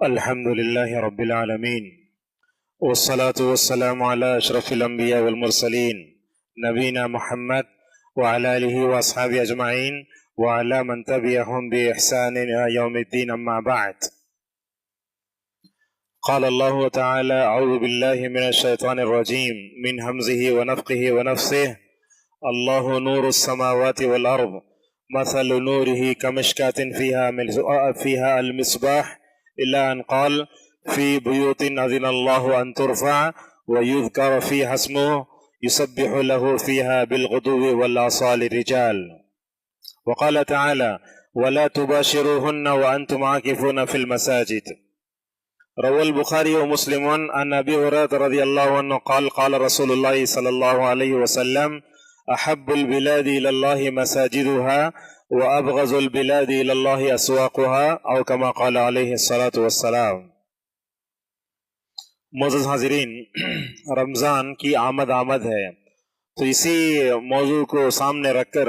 الحمد لله رب العالمين والصلاة والسلام على أشرف الأنبياء والمرسلين نبينا محمد وعلى آله وأصحابه أجمعين وعلى من تبعهم بإحسان إلى يوم الدين. أما بعد، قال الله تعالى: أعوذ بالله من الشيطان الرجيم من همزه ونفخه ونفثه. الله نور السماوات والأرض مثل نوره كمشكاة فيها المصباح إلا أن قال: في بيوت أذن الله أن ترفع ويذكر فيها اسمه يسبح له فيها بالغدو والآصال رجال. وقال تعالى: ولا تباشروهن وأنتم عاكفون في المساجد. روى البخاري ومسلم عن أبي هريرة رضي الله عنه قال: قال رسول الله صلى الله عليه وسلم: أحب البلاد إلى الله مساجدها وأبغض البلاد إلى الله أسواقها، أو كما قال عليه الصلاة والسلام. معزز حاضرین، رمضان کی آمد ہے، تو اسی موضوع کو سامنے رکھ کر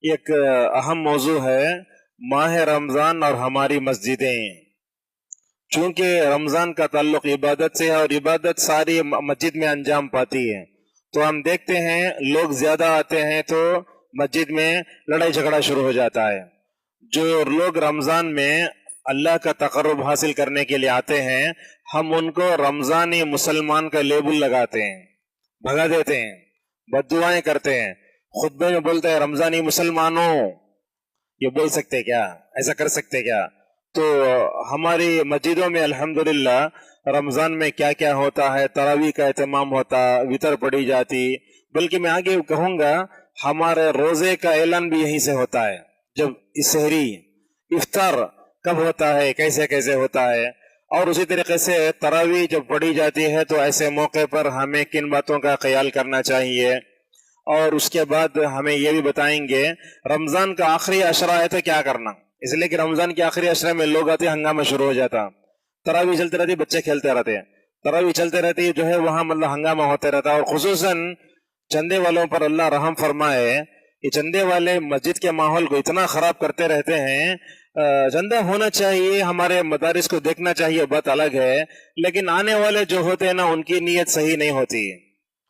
ایک اہم موضوع ہے ماہ رمضان اور ہماری مسجدیں. چونکہ رمضان کا تعلق عبادت سے ہے اور عبادت ساری مسجد میں انجام پاتی ہے، تو ہم دیکھتے ہیں لوگ زیادہ آتے ہیں تو مسجد میں لڑائی جھگڑا شروع ہو جاتا ہے. جو لوگ رمضان میں اللہ کا تقرب حاصل کرنے کے لیے آتے ہیں، ہم ان کو رمضانی مسلمان کا لیبل لگاتے ہیں، بھگا دیتے ہیں، بد دعائیں کرتے ہیں، خطبے میں بولتے ہیں رمضانی مسلمانوں. یہ بول سکتے کیا؟ ایسا کر سکتے کیا؟ تو ہماری مسجدوں میں الحمدللہ رمضان میں کیا کیا ہوتا ہے، تراویح کا اہتمام ہوتا، وطر پڑھی جاتی، بلکہ میں آگے کہوں گا ہمارے روزے کا اعلان بھی یہیں سے ہوتا ہے. جب سحری افطار کب ہوتا ہے، کیسے کیسے ہوتا ہے، اور اسی طریقے سے تراویح جب پڑھی جاتی ہے تو ایسے موقع پر ہمیں کن باتوں کا خیال کرنا چاہیے. اور اس کے بعد ہمیں یہ بھی بتائیں گے رمضان کا آخری عشرہ ہے تو کیا کرنا، اس لیے کہ رمضان کے آخری عشرے میں لوگ آتے، ہنگامہ شروع ہو جاتا، تراویح چلتے رہتی، بچے کھیلتے رہتے، تراویح چلتے رہتی جو ہے وہاں ہنگامہ ہوتے رہتا. اور خصوصاً چندے والوں پر اللہ رحم فرمائے، یہ چندے والے مسجد کے ماحول کو اتنا خراب کرتے رہتے ہیں. چندہ ہونا چاہیے، ہمارے مدارس کو دیکھنا چاہیے، بات الگ ہے، لیکن آنے والے جو ہوتے ہیں نا ان کی نیت صحیح نہیں ہوتی.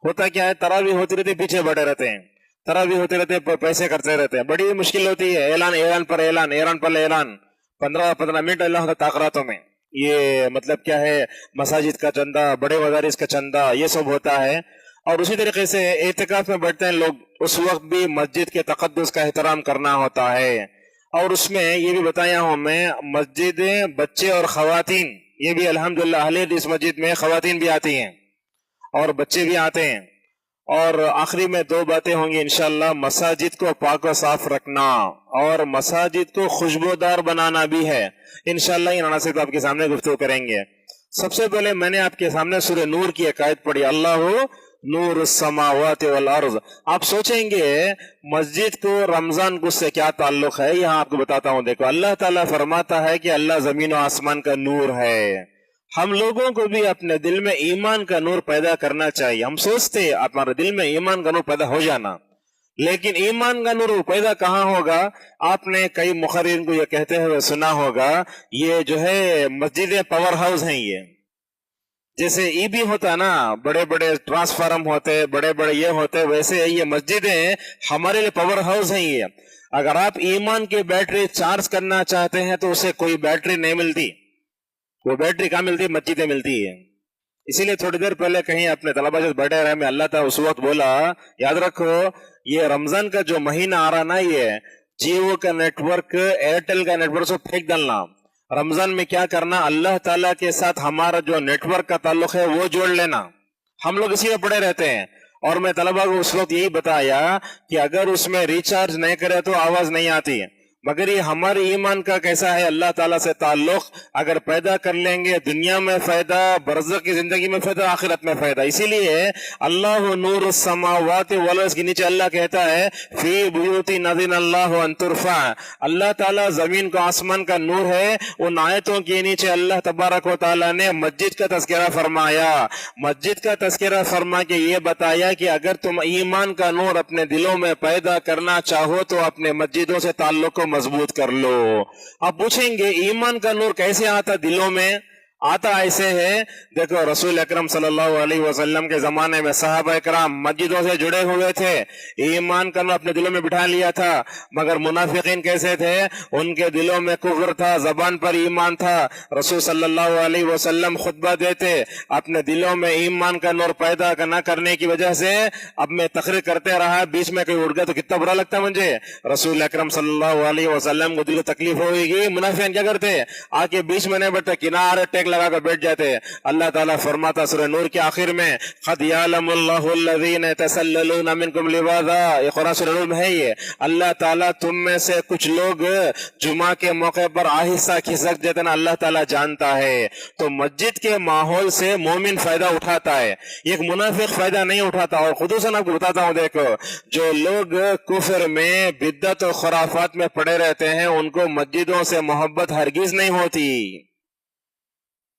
ہوتا کیا ہے، تراویح ہوتی رہتی، پیچھے بڑھے رہتے ہیں، تراویح ہوتے رہتے، پیسے کرتے رہتے ہیں، بڑی مشکل ہوتی ہے. اعلان پر اعلان 15 منٹ اللہ کے تاخراتوں میں. یہ مطلب کیا ہے، مساجد کا چندہ، بڑے مدارس کا چندہ، یہ سب ہوتا ہے. اور اسی طریقے سے اعتکاف میں بیٹھتے ہیں لوگ، اس وقت بھی مسجد کے تقدس کا احترام کرنا ہوتا ہے. اور اس میں یہ بھی بتایا ہوں میں، مسجد بچے اور خواتین، یہ بھی الحمدللہ اہل حدیث مسجد میں خواتین بھی آتی ہیں اور بچے بھی آتے ہیں. اور آخری میں 2 باتیں ہوں گی انشاءاللہ. مساجد کو پاک و صاف رکھنا اور مساجد کو خوشبودار بنانا بھی ہے انشاءاللہ. یہ عناصر آپ کے سامنے گفتگو کریں گے. سب سے پہلے میں نے آپ کے سامنے سورہ نور کی ایک آیت پڑھی، اللہ نور السماوات والارض. آپ سوچیں گے مسجد کو رمضان کو سے کیا تعلق ہے، یہاں آپ کو بتاتا ہوں. دیکھو، اللہ تعالیٰ فرماتا ہے کہ اللہ زمین و آسمان کا نور ہے. ہم لوگوں کو بھی اپنے دل میں ایمان کا نور پیدا کرنا چاہیے. ہم سوچتے ہمارے دل میں ایمان کا نور پیدا ہو جانا، لیکن ایمان کا نور پیدا کہاں ہوگا؟ آپ نے کئی مقررین کو یہ کہتے ہوئے سنا ہوگا، یہ جو ہے مسجدیں پاور ہاؤس ہیں. یہ جیسے ای بی ہوتا نا، بڑے بڑے ٹرانسفارم ہوتے، بڑے بڑے یہ ہوتے، ویسے یہ مسجدیں ہمارے لیے پاور ہاؤس ہیں. یہ اگر آپ ایمان کی بیٹری چارج کرنا چاہتے ہیں تو اسے کوئی بیٹری نہیں ملتی. وہ بیٹری کہاں ملتی؟ مسجدیں ملتی ہے. اسی لیے تھوڑی دیر پہلے کہیں اپنے طلبہ سے بیٹھے رہے، میں اللہ تعالیٰ اس وقت بولا، یاد رکھو یہ رمضان کا جو مہینہ آ رہا نا، یہ جیو کا نیٹ ورک، ایئرٹیل کا نیٹ ورک سے پھینک ڈالنا. رمضان میں کیا کرنا، اللہ تعالیٰ کے ساتھ ہمارا جو نیٹ ورک کا تعلق ہے وہ جوڑ لینا. ہم لوگ اسی میں پڑے رہتے ہیں. اور میں طلبہ کو اس وقت یہی بتایا کہ اگر اس میں ریچارج نہیں کرے تو آواز نہیں آتی ہے. مگر یہ ہمارے ایمان کا کیسا ہے، اللہ تعالیٰ سے تعلق اگر پیدا کر لیں گے، دنیا میں فائدہ، برزخ کی زندگی میں فائدہ، آخرت میں فائدہ. اسی لیے اللہ نور السماوات والارض کے نیچے اللہ کہتا ہے فی بیوت اذن اللہ ان ترفع. اللہ تعالیٰ زمین کو آسمان کا نور ہے. ان آیتوں کے نیچے اللہ تبارک و تعالیٰ نے مسجد کا تذکرہ فرمایا. مسجد کا تذکرہ فرما کے یہ بتایا کہ اگر تم ایمان کا نور اپنے دلوں میں پیدا کرنا چاہو تو اپنے مسجدوں سے تعلق کو मजबूत कर लो। आप पूछेंगे ईमान का नूर कैसे आता दिलों में? आता ऐसे है, देखो रसूल अकरम सल्लल्लाहु अलैहि वसल्लम के जमाने में सहाबा इकराम मस्जिदों से जुड़े हुए थे, ईमान का नूर अपने दिलों में बिठा लिया था। मगर मुनाफिकीन कैसे थे? उनके दिलों में कुफ्र था, जबान पर ईमान था। रसूल सल्लल्लाहु अलैहि वसल्लम खुतबा देते, अपने दिलों में ईमान का नूर पैदा न करने की वजह से अब मैं तकरीर करते रहा, बीच में कोई उड़ गया तो कितना बुरा लगता मुझे। रसूल अकरम सल्लल्लाहु अलैहि वसल्लम को दिल को तकलीफ होगी, मुनाफिकीन क्या करते? आके बीच में नहीं बैठते, किनारे टेक लगा कर बैठ जाते। अल्लाह ताला फरमाता सूरह नूर के आखिर में, क़द यअलमुल्लाहु अल्लज़ीना यतसल्ललूना मिनकुम लिवाज़ा, ये कुरान सूरह नूर में है। ये अल्लाह ताला तुम में से कुछ लोग जुमा के मौके पर आहिस्ता खिसक जाते ना, अल्लाह ताला जानता है। तो मस्जिद के माहौल से मोमिन फायदा उठाता है, एक मुनाफिक फायदा नहीं उठाता। और खुदूसन आपको बताता हूं, देखो जो लोग कुफर में बिद्दत और खुराफात में पड़े रहते हैं उनको मस्जिदों से मोहब्बत हरगिज नहीं होती।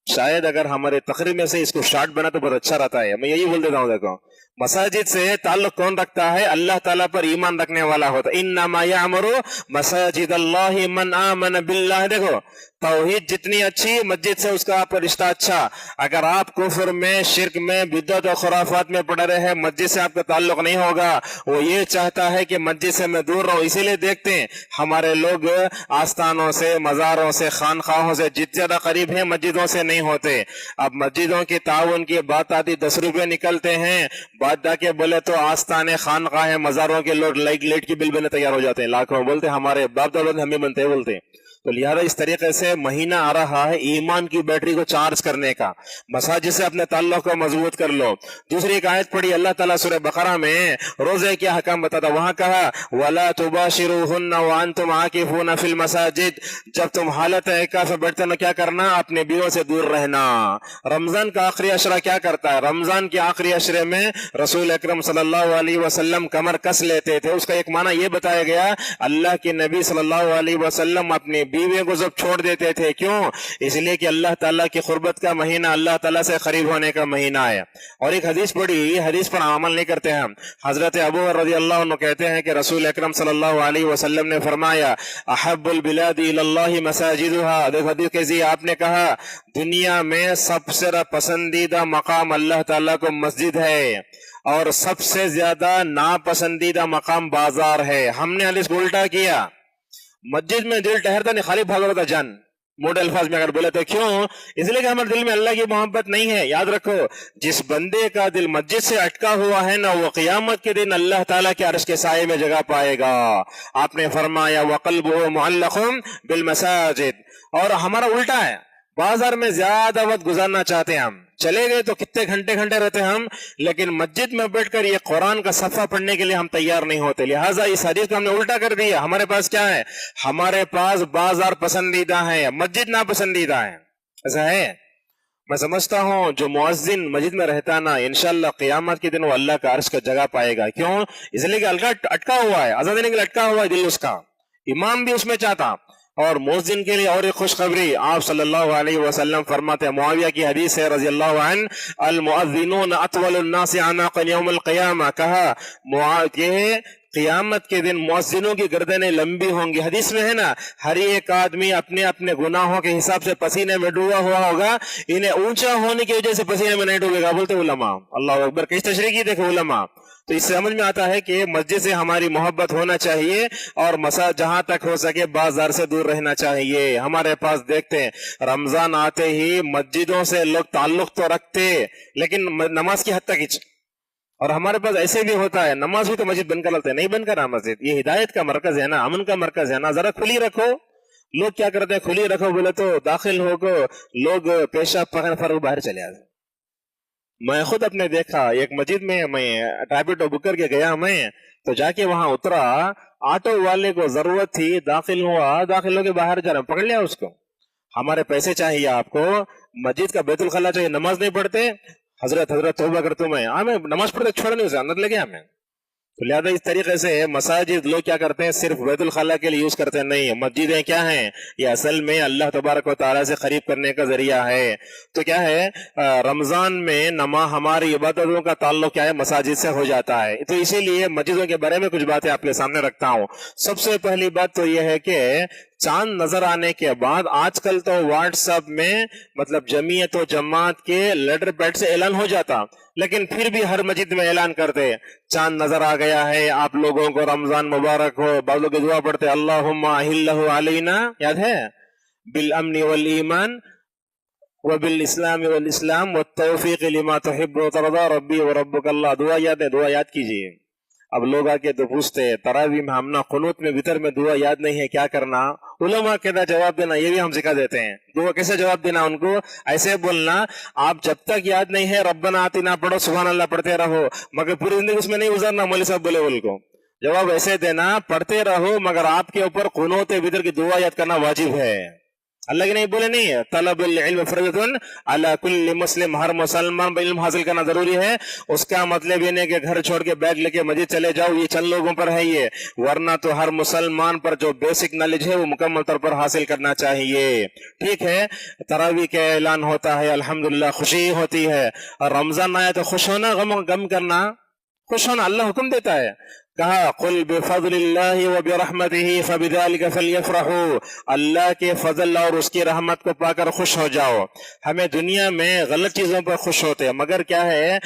शायद अगर हमारे तकरीर में से इसको शार्ट बना तो बहुत अच्छा रहता है। मैं यही बोल देता हूँ, देखो मसाजिद से ताल्लुक कौन रखता है? अल्लाह ताला पर ईमान रखने वाला होता है। इन्नमा यअमुरु मसाजिद अल्लाहि मन आमन बिल्लाह। देखो तौहीद जितनी अच्छी, मस्जिद से उसका आपका रिश्ता अच्छा। अगर आप कुफ्र में, शिर्क में, बिद्दत और खुराफात में पड़े रहे, मस्जिद से आपका ताल्लुक नहीं होगा। वो ये चाहता है कि मस्जिद से मैं दूर रहूं। इसीलिए देखते हैं हमारे लोग आस्थानों से, मज़ारों से, खानखाहों से जितने ज्यादा करीब है मस्जिदों से नहीं होते। अब मस्जिदों की ताउन की बात आती, 10 रुपये निकलते हैं, बात जाके बोले तो आस्थाने, खानखाहें, मज़ारों के लोग लाइट की बिल बनने तैयार हो जाते हैं, लाखों। बोलते हमारे बाप दादा हमें बनते हैं, बोलते हैं। तो लिहाजा इस तरीके से महीना आ रहा है ईमान की बैटरी को चार्ज करने का, मसाजिद से अपने ताल्लुक को मजबूत कर लो। दूसरी एक आयत पढ़ी अल्लाह ताला सूरह बकरा में, रोजे क्या हकाम बताता, वहां कहा वला तुबाशिरुहुन्ना व अंतुम आकिफूना फिल मसाजिद, जब तुम हालत इकाफ में बैठते ना क्या करना? अपने बीवियों से दूर रहना। रमजान का आखिरी अशरा क्या करता है? रमजान के आखिरी अशरे में रसूल अकरम सल्लल्लाहु अलैहि वसल्लम कमर कस लेते थे। उसका एक माना यह बताया गया, अल्लाह के नबी सल्लल्लाहु अलैहि वसल्लम अपने बीवियों को जब छोड़ देते थे, क्यों? इसलिए कि अल्लाह ताला की खुर्बत का महीना, अल्लाह ताला से करीब होने का महीना है। और एक हदीस पढ़ी, हदीस पर अमल नहीं करते हम। हजरत अबू रज़ियल्लाहु अन्हु कहते हैं कि रसूल अकरम सल्लल्लाहु अलैहि वसल्लम ने फरमाया, अहब्बुल बिलादी इलल्लाहि मसाजिदुहा। देखो हदीस कैसी, आपने कहा दुनिया में सबसे पसंदीदा मकाम अल्लाह ताला को मस्जिद है और सबसे ज्यादा नापसंदीदा मकाम बाजार है। हमने हदीस को उल्टा किया, मस्जिद में दिल ठहरता नहीं, खाली भाग रहा था जान। मोटे अल्फाज में अगर बोले तो क्यों? इसलिए कि हमारे दिल में अल्लाह की मोहब्बत नहीं है। याद रखो, जिस बंदे का दिल मस्जिद से अटका हुआ है ना, वो क़यामत के दिन अल्लाह ताला के अर्श के साये में जगह पाएगा। आपने फरमाया वक़ल्बुहु मुअल्लक़ुन बिल मसाजिद। और हमारा उल्टा है, बाजार में ज्यादा वक्त गुजारना चाहते हैं हम, चले गए तो कितने घंटे घंटे रहते हैं हम, लेकिन मस्जिद में बैठकर ये कुरान का सफ़ा पढ़ने के लिए हम तैयार नहीं होते। लिहाजा इस हदीस को हमने उल्टा कर दिया। हमारे पास क्या है? हमारे पास बाजार पसंदीदा है, मस्जिद ना पसंदीदा है। ऐसा है। मैं समझता हूँ जो मुअज्जिन मस्जिद में रहता ना, इंशाअल्लाह क़यामत के दिन वो अल्लाह का अर्श का जगह पाएगा। क्यों? इसलिए कि अल्लाह अटका हुआ है, आजादी देने के लिए अटका हुआ है दिल उसका, इमाम भी उसमें चाहता। और मुअज्जिन के लिए और एक खुशखबरी, आप सल्लल्लाहु अलैहि वसल्लम फरमाते हैं, मुआविया की हदीस है रज़ियल्लाहु अन्हु, अल मुअज्जिनून अतवलुन नास अनाक़न यौमल क़ियामा। कहा के क़यामत के दिन मुअज्जिनों की गर्दनें लंबी होंगी। हदीस में है ना, हर एक आदमी अपने अपने गुनाहों के हिसाब से पसीने में डूबा हुआ होगा, इन्हें ऊंचा होने की वजह से पसीने में नहीं डूबेगा, बोलते उलमा। अल्लाह अकबर, किस तशरीह की देखो उलमा। तो इससे समझ में आता है कि मस्जिद से हमारी मोहब्बत होना चाहिए और मसा जहां तक हो सके बाजार से दूर रहना चाहिए। हमारे पास देखते हैं रमजान आते ही मस्जिदों से लोग ताल्लुक तो रखते, लेकिन नमाज की हद तक ही। और हमारे पास ऐसे भी होता है, नमाज भी तो मस्जिद बंद कर लेते हैं। नहीं बंद करा मस्जिद, ये हिदायत का मरकज है ना, अमन का मरकज है ना, जरा खुली रखो। लोग क्या करते हैं, खुली रखो बोले तो दाखिल होकर लोग पेशाब पकड़ फर बाहर चले आते। मैं खुद अपने देखा, एक मस्जिद में मैं रैपिडो बुक करके गया, मैं तो जाके वहां उतरा, ऑटो वाले को जरूरत थी, दाखिल हुआ, दाखिल होके बाहर जा रहा, पकड़ लिया उसको। हमारे पैसे चाहिए आपको, मस्जिद का बैतुल खला चाहिए, नमाज नहीं पढ़ते, हजरत तौबा कर तुम्हें, हमें नमाज पढ़ते छोड़ नहीं, उसे अंदर ले गया हमें। تو لہٰذا اس طریقے سے مساجد لوگ کیا کرتے ہیں صرف بیت الخلاء کے لیے یوز کرتے نہیں ہیں. مسجدیں کیا ہیں؟ یہ اصل میں اللہ تبارک و تعالیٰ سے قریب کرنے کا ذریعہ ہے. تو کیا ہے رمضان میں ہماری عبادتوں کا تعلق کیا ہے؟ مساجد سے ہو جاتا ہے. تو اسی لیے مسجدوں کے بارے میں کچھ باتیں آپ کے سامنے رکھتا ہوں. سب سے پہلی بات تو یہ ہے کہ چاند نظر آنے کے بعد آج کل تو واٹس ایپ میں مطلب جمعیت و جماعت کے لیٹر پیڈ سے اعلان ہو جاتا، لیکن پھر بھی ہر مسجد میں اعلان کرتے چاند نظر آ گیا ہے، آپ لوگوں کو رمضان مبارک ہو. بعض لوگ دعا پڑھتے اللہم احلہ علینا، یاد ہے، بالامن والایمان وبالاسلام والاسلام والتوفیق لما تحب وترضى ربی وربک اللہ. دعا یاد ہے؟ دعا یاد کیجیے. اب لوگ آ کے تو پوچھتے تراویح میں ہم نا قنوت میں وتر میں دعا یاد نہیں ہے، کیا کرنا؟ علماء کہتا جواب دینا، یہ بھی ہم سکھا دیتے ہیں. دعا کیسے جواب دینا ان کو؟ ایسے بولنا آپ جب تک یاد نہیں ہے ربنا آتنا پڑھو، سبحان اللہ پڑھتے رہو، مگر پوری زندگی اس میں نہیں گزارنا. مولوی صاحب بولے بول کو جواب ایسے دینا پڑھتے رہو مگر آپ کے اوپر قنوت وتر کی دعا یاد کرنا واجب ہے. اللہ کے نہیں بولے نہیں ہے طلب العلم فرض علی کل مسلم، ہر مسلمان علم حاصل کرنا ضروری ہے. اس کا مطلب یہ نہیں کہ گھر چھوڑ کے بیگ لے کے مسجد چلے جاؤ، یہ چند لوگوں پر ہے یہ، ورنہ تو ہر مسلمان پر جو بیسک نالج ہے وہ مکمل طور پر حاصل کرنا چاہیے. ٹھیک ہے، تراویح کا اعلان ہوتا ہے، الحمدللہ خوشی ہوتی ہے. اور رمضان آیا تو خوش ہونا، غم کرنا، خوش ہونا اللہ حکم دیتا ہے. کہا قل بفضل اللہ وبرحمتہ فبذلک فلیفرحوا، اللہ کے فضل اور اس کی رحمت کو پا کر خوش ہو جاؤ. ہمیں دنیا میں غلط چیزوں پر خوش ہوتے ہیں، مگر کیا ہے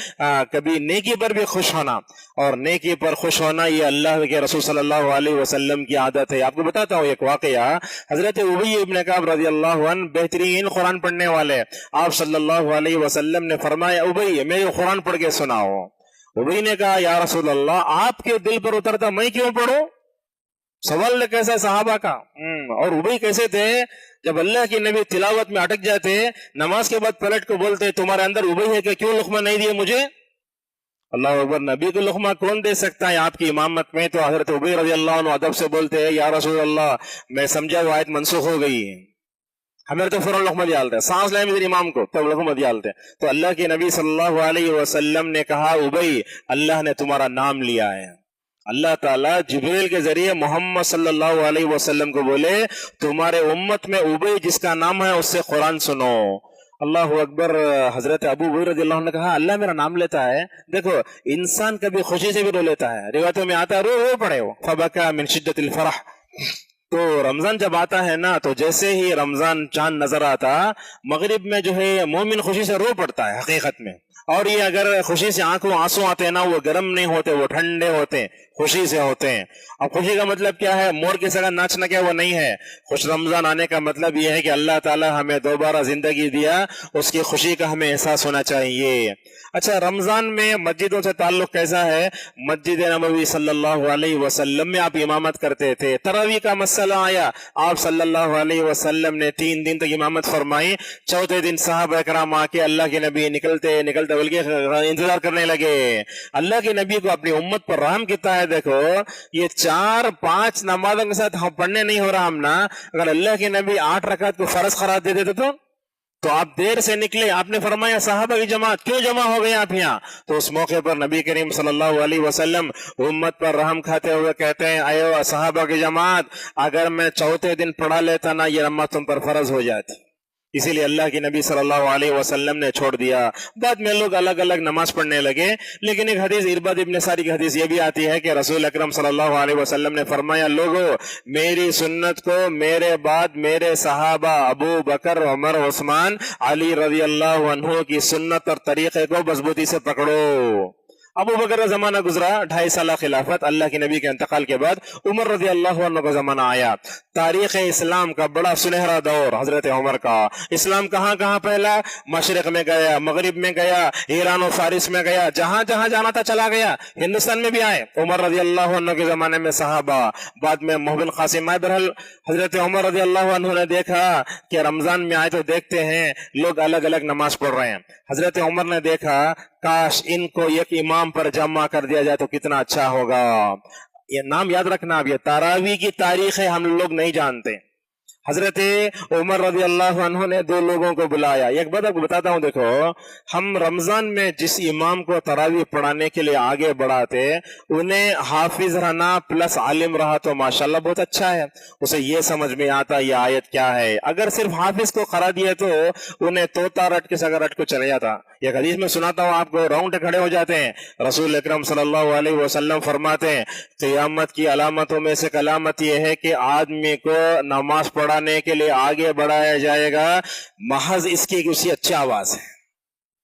کبھی نیکی پر بھی خوش ہونا، اور نیکی پر خوش ہونا یہ اللہ کے رسول صلی اللہ علیہ وسلم کی عادت ہے. آپ کو بتاتا ہوں ایک واقعہ. حضرت ابی ابن کعب رضی اللہ عنہ بہترین قرآن پڑھنے والے، آپ صلی اللہ علیہ وسلم نے فرمایا ابی میرے قرآن پڑھ کے سناؤ. ابی نے کہا یا رسول اللہ آپ کے دل پر اترتا میں کیوں پڑھوں؟ سوال کیسا صحابہ کا. اور ابی کیسے تھے؟ جب اللہ کی نبی تلاوت میں اٹک جاتے نماز کے بعد پلٹ کو بولتے تمہارے اندر ابی ہے کہ کیوں لقمہ نہیں دیے مجھے؟ اللہ اکبر. نبی کو لقمہ کون دے سکتا ہے آپ کی امامت میں؟ تو حضرت ابی رضی اللہ عنہ ادب سے بولتے یا رسول اللہ میں سمجھا وہ آیت منسوخ ہو گئی ہے، ہمیں تو فوراً لقمہ ڈالتے سانس لائے میرے امام کو تب لقمہ ڈالتے. تو اللہ کے نبی صلی اللہ علیہ وسلم نے کہا ابی اللہ نے تمہارا نام لیا ہے. اللہ تعالیٰ جبریل کے ذریعے محمد صلی اللہ علیہ وسلم کو بولے تمہارے امت میں ابی جس کا نام ہے اس سے قرآن سنو. اللہ اکبر. حضرت ابو بکر رضی اللہ عنہ نے کہا اللہ میرا نام لیتا ہے. دیکھو انسان کبھی خوشی سے بھی رو لیتا ہے، روایتوں میں آتا ہے رو پڑے ہو فبکا من شدت الفرح. تو رمضان جب آتا ہے نا تو جیسے ہی رمضان چاند نظر آتا مغرب میں جو ہے مومن خوشی سے رو پڑتا ہے حقیقت میں. اور یہ اگر خوشی سے آنکھوں آنسو آتے ہیں نا وہ گرم نہیں ہوتے، وہ ٹھنڈے ہوتے ہیں، خوشی سے ہوتے ہیں. اب خوشی کا مطلب کیا ہے؟ مور کی طرح ناچنا کیا وہ نہیں ہے. خوش رمضان آنے کا مطلب یہ ہے کہ اللہ تعالی ہمیں دوبارہ زندگی دیا، اس کی خوشی کا ہمیں احساس ہونا چاہیے. اچھا رمضان میں مسجدوں سے تعلق کیسا ہے؟ مسجد نبوی صلی اللہ علیہ وسلم میں آپ امامت کرتے تھے. تراویح کا مسئلہ آیا، آپ صلی اللہ علیہ وسلم نے 3 دن تک امامت فرمائی. چوتھے دن صحابہ اکرام آ کے اللہ کے نبی نکلتے بلکہ انتظار کرنے لگے. اللہ کے نبی کو اپنی امت پر رحم کتنا ہے. دیکھو یہ 4-5 نمازوں کے ساتھ ہم پڑھنے نہیں ہو رہا ہم نا، اگر اللہ کے نبی 8 رکعت کو فرض قرار دے دیتے تو آپ دیر سے نکلے. آپ نے فرمایا صحابہ کی جماعت کیوں جمع ہو گئے آپ یہاں؟ تو اس موقع پر نبی کریم صلی اللہ علیہ وسلم امت پر رحم کھاتے ہوئے کہتے ہیں ایو صحابہ کی جماعت اگر میں چوتھے دن پڑھا لیتا نا یہ نماز تم پر فرض ہو جاتی. اسی لیے اللہ کے نبی صلی اللہ علیہ وسلم نے چھوڑ دیا. بعد میں لوگ الگ الگ نماز پڑھنے لگے. لیکن ایک حدیث ارباد ابن ساری کی حدیث یہ بھی آتی ہے کہ رسول اکرم صلی اللہ علیہ وسلم نے فرمایا لوگو میری سنت کو میرے بعد میرے صحابہ ابو بکر عمر عثمان علی رضی اللہ عنہ کی سنت اور طریقے کو مضبوطی سے پکڑو. ابو بکر کا زمانہ گزرا 2.5 سالہ خلافت، اللہ کے نبی کے انتقال کے بعد عمر رضی اللہ عنہ کا زمانہ آیا. تاریخ اسلام کا بڑا سنہرا دور حضرت عمر کا. اسلام کہاں کہاں پھیلا؟ مشرق میں گیا، مغرب میں گیا، ایران و فارس میں گیا، جہاں جہاں جانا تھا چلا گیا. ہندوستان میں بھی آئے عمر رضی اللہ عنہ کے زمانے میں صحابہ، بعد میں محبن قاسم آئے. بہرحال حضرت عمر رضی اللہ عنہ نے دیکھا کہ رمضان میں آئے تو دیکھتے ہیں لوگ الگ الگ نماز پڑھ رہے ہیں. حضرت عمر نے دیکھا کاش ان کو ایک امام پر جمع کر دیا جائے تو کتنا اچھا ہوگا. یہ نام یاد رکھنا، اب یہ تراویح کی تاریخ ہے ہم لوگ نہیں جانتے. حضرت عمر رضی اللہ عنہ نے دو لوگوں کو بلایا. ایک بات آپ کو بتاتا ہوں، دیکھو ہم رمضان میں جس امام کو تراویح پڑھانے کے لیے آگے بڑھاتے انہیں حافظ رہنا پلس عالم رہا تو ماشاءاللہ بہت اچھا ہے، اسے یہ سمجھ میں آتا یہ آیت کیا ہے. اگر صرف حافظ کو قرا دیے تو انہیں طوطا رٹ کے سگر رٹ کو چلے جاتا. یہ حدیث میں سناتا ہوں آپ کو، راؤنڈ کھڑے ہو جاتے ہیں. رسول اکرم صلی اللہ علیہ وسلم فرماتے ہیں قیامت کی علامتوں میں سے ایک علامت یہ ہے کہ آدمی کو نماز پڑھانے کے لیے آگے بڑھایا جائے گا محض اس کی اسی اچھی آواز ہے.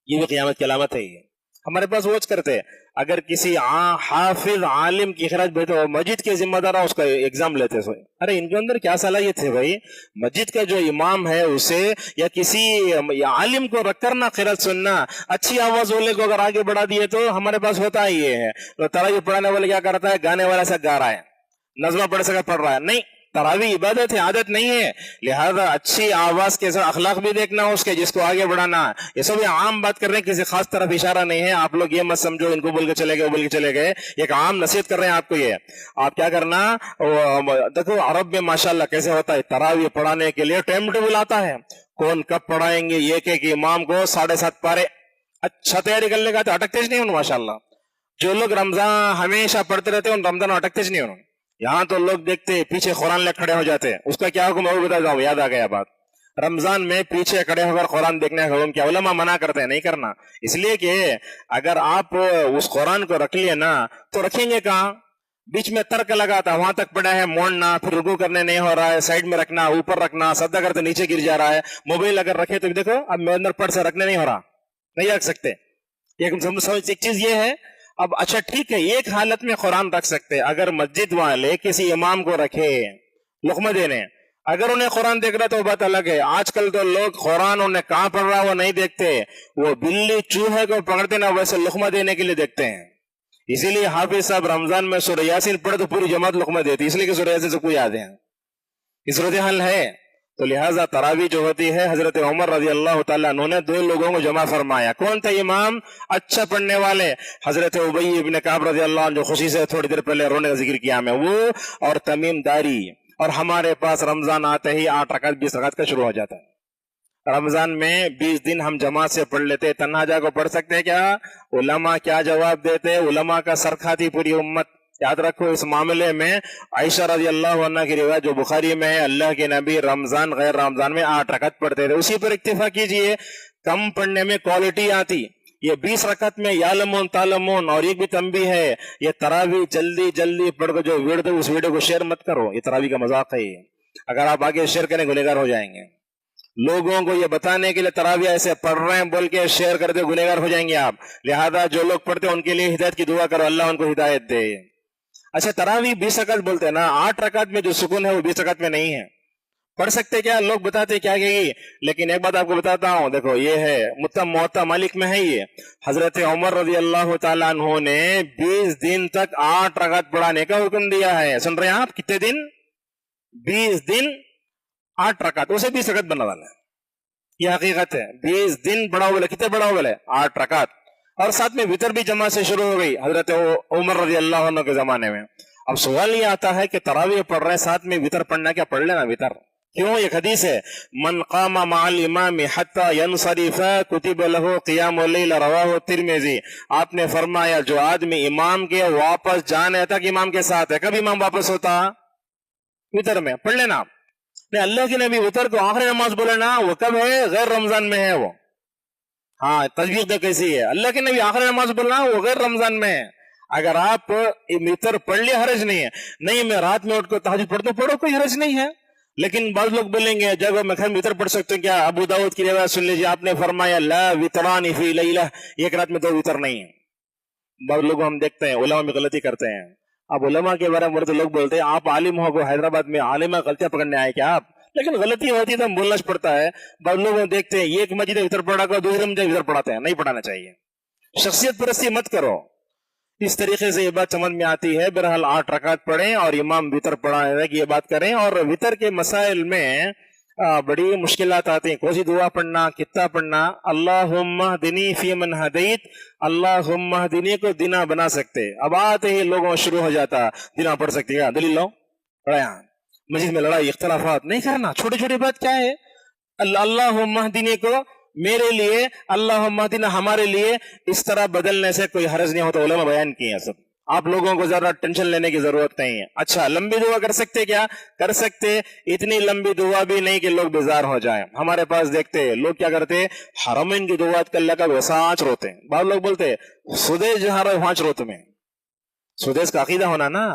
یہ بھی قیامت کی علامت ہے. یہ ہمارے پاس ووچ کرتے اگر کسی حافظ عالم کی خراج بھیجو مسجد کے ذمہ دار اس کا ایگزام لیتے سو، ارے ان کے اندر کیا صلاحیت ہے بھائی؟ مسجد کا جو امام ہے اسے یا کسی عالم کو رکھ کر نہ خراج سننا، اچھی آواز والے کو اگر آگے بڑھا دیے تو ہمارے پاس ہوتا ہی یہ ہے. تو تراویح پڑھانے والے کیا کرتا ہے، گانے والا سے گا رہا ہے، نظمہ پڑھ سکا پڑھ رہا ہے. نہیں، تراویح عبادت ہے، عادت نہیں ہے. لہذا اچھی آواز کے ساتھ اخلاق بھی دیکھنا اس کے جس کو آگے بڑھانا. یہ سب عام بات کر رہے ہیں، کسی خاص طرف اشارہ نہیں ہے. آپ لوگ یہ مت سمجھو ان کو بول کے چلے گئے وہ بول کے چلے گئے، ایک عام نصیحت کر رہے ہیں آپ کو. یہ آپ کیا کرنا، دیکھو عرب میں ماشاءاللہ کیسے ہوتا ہے، تراویح پڑھانے کے لیے ٹائم ٹیبل آتا ہے، کون کب پڑھائیں گے. ایک ایک امام کو 7:30 پارے اچھا تیاری کر لے گا تو اٹکتے نہیں ہوں ماشاءاللہ. جو لوگ رمضان ہمیشہ پڑھتے رہتے ہیں ان رمضان اٹکتے نہیں ہوں. یہاں تو لوگ دیکھتے پیچھے قرآن لے کھڑے ہو جاتے ہیں. اس کا کیا حکم ہے وہ بتا جاؤ، یاد آ گیا بات. رمضان میں پیچھے کھڑے ہو کر قرآن دیکھنے کا حکم کیا؟ علماء منع کرتے ہیں نہیں کرنا. اس لیے کہ اگر آپ اس قرآن کو رکھ لیے نا تو رکھیں گے کہاں؟ بیچ میں ترک لگا تھا وہاں تک پڑا ہے، موڑنا، پھر رکوع کرنے نہیں ہو رہا ہے، سائڈ میں رکھنا، اوپر رکھنا، سجدہ کرتے نیچے گر جا رہا ہے. موبائل اگر رکھے تو دیکھو اب میرے اندر پڑھ سے رکھنے نہیں ہو رہا، نہیں رکھ سکتے. ایک چیز یہ ہے. اب اچھا ٹھیک ہے، ایک حالت میں قرآن رکھ سکتے، اگر مسجد والے کسی امام کو رکھے لقمہ دینے، اگر انہیں قرآن دیکھ رہا تو بات الگ ہے. آج کل تو لوگ قرآن انہیں کہاں پڑھ رہا وہ نہیں دیکھتے، وہ بلی چوہے کو پکڑتے نا ویسے لقمہ دینے کے لیے دیکھتے ہیں. اسی لیے حافظ صاحب رمضان میں سورہ یاسین پڑھے تو پوری جماعت لقمہ دیتی، اس لیے کہ سورہ یاسین سے کوئی یاد ہے. اس صورتحال ہے. تو لہٰذا تراویح جو ہوتی ہے، حضرت عمر رضی اللہ تعالیٰ عنہ نے دو لوگوں کو جمع فرمایا. کون تھے امام؟ اچھا پڑھنے والے، حضرت ابی ابن کعب رضی اللہ عنہ جو خوشی سے تھوڑی دیر پہلے رونے کا ذکر کیا میں، وہ اور تمیم داری. اور ہمارے پاس رمضان آتے ہی 8 رکعت 20 رکعت کا شروع ہو جاتا ہے. رمضان میں 20 دن ہم جماعت سے پڑھ لیتے. تنہا جا کو پڑھ سکتے کیا؟ علماء کیا جواب دیتے؟ علماء کا سر کھاتی پوری امت. یاد رکھو اس معاملے میں عائشہ رضی اللہ عنہ کی روایت جو بخاری میں ہے، اللہ کے نبی رمضان غیر رمضان میں 8 رکعت پڑھتے تھے. اسی پر اکتفا کیجئے. کم پڑھنے میں کوالٹی آتی. یہ 20 رکعت میں یعلمون تعلمون. اور ایک بھی تنبیہ ہے، یہ تراویح جلدی جلدی پڑھ کر جو ویڈیو اس ویڈیو کو شیئر مت کرو، یہ تراویح کا مذاق ہے. یہ اگر آپ آگے شیئر کریں گنہگار ہو جائیں گے. لوگوں کو یہ بتانے کے لیے تراویح ایسے پڑھ رہے ہیں بول کے شیئر کرتے گنہگار ہو جائیں گے آپ. لہذا جو لوگ پڑھتے ہیں ان کے لیے ہدایت کی دعا کرو، اللہ ان کو ہدایت دے. اچھا تراویح 20 رکعت بولتے ہیں نا، 8 رکعت میں جو سکون ہے وہ 20 رکعت میں نہیں ہے. پڑھ سکتے کیا؟ لوگ بتاتے کیا کہ لیکن ایک بات آپ کو بتاتا ہوں، دیکھو یہ ہے موطا مالک میں ہے. یہ حضرت عمر رضی اللہ تعالیٰ عنہ نے 20 دن تک 8 رکعت پڑھانے کا حکم دیا ہے. سن رہے ہیں آپ؟ کتنے دن؟ 20 دن 8 رکعت، اسے 20 رکعت بنا والا ہے. یہ حقیقت ہے. 20 دن بڑا ہو گئے. کتنے بڑا ہو گئے؟ 8 رکعت. اور ساتھ میں وطر بھی جمع سے شروع ہو گئی حضرت عمر رضی اللہ عنہ کے زمانے میں. اب سوال یہ آتا ہے کہ تراویح پڑھ رہے ہیں ساتھ میں وطر پڑھنا، کیا پڑھ لینا وطر؟ کیوں؟ ایک حدیث ہے، من قام مع الامام حتی ینصرف کتب له قیام اللیل، رواہ ترمذی. آپ نے فرمایا جو آدمی امام کے واپس جانے تک امام کے ساتھ ہے. کب امام واپس ہوتا؟ وطر میں. پڑھ لینا آپ. نہیں، اللہ کے نبی وطر کو آخری نماز بولے نا، وہ کب ہے؟ غیر رمضان میں ہے. وہ ہاں تجویز تو کیسی ہے، اللہ کے نبی آخری نماز بولنا وہ غیر رمضان میں ہے. اگر آپ وطر پڑھ لیا حرج نہیں ہے. نہیں میں رات میں اٹھ کر تہجد پڑھتا ہوں، پڑھو، کوئی حرج نہیں ہے. لیکن بعض لوگ بولیں گے جب میں گھر میں وطر پڑھ سکتے ہیں کیا؟ ابو داؤد کی روایت سن لیجیے، آپ نے فرمایا لا وطران فی لیلہ، ایک رات میں 2 وطر نہیں ہے. بعض لوگ ہم دیکھتے ہیں علماء میں غلطی کرتے ہیں. اب علماء کے بارے میں لوگ بولتے ہیں آپ عالم ہو گو، حیدرآباد میں عالمہ غلطیاں پکڑنے آئے کیا آپ؟ لیکن غلطی ہوتی ہے تو ہم بولنا پڑتا ہے. بعض لوگ دیکھتے ہیں ایک مسجد وطر پڑھا کر دوسرے مسجد وطر پڑھاتے ہیں. نہیں پڑھانا چاہیے. شخصیت پرستی مت کرو. اس طریقے سے یہ بات سمجھ میں آتی ہے. بہرحال 8 رکعت پڑھیں اور امام وطر پڑھانے کی یہ بات کریں. اور وطر کے مسائل میں بڑی مشکلات آتی ہیں. کون سی دعا پڑھنا، کتنا پڑھنا؟ اللہم اہدنی فی من ہدیت، اللہم اہدنی کو دینا بنا سکتے. اب آتے ہی لوگوں شروع ہو جاتا دینا پڑھ سکتے کیا؟ دلیل لو. मस्जिद में लड़ाई इख्तलाफात नहीं करना, छोटी छोटी बात क्या है, अल्लाहुम्मा हदीनी को मेरे लिए, अल्लाहुम्मा हदीना हमारे लिए, इस तरह बदलने से कोई हर्ज नहीं होता। उलमा बयान किए हैं सब, आप लोगों को ज्यादा टेंशन लेने की जरूरत नहीं है। अच्छा, लंबी दुआ कर सकते, क्या कर सकते, इतनी लंबी दुआ भी नहीं कि लोग बेजार हो जाएं। हमारे पास देखते हैं लोग क्या करते हैं, हरमैन की दुआ कर लगा वैसा आँच रोते हैं। बाद लोग बोलते हैं सुदेश जहां रहे वहां रोते में, सुदेश का अकीदा होना ना,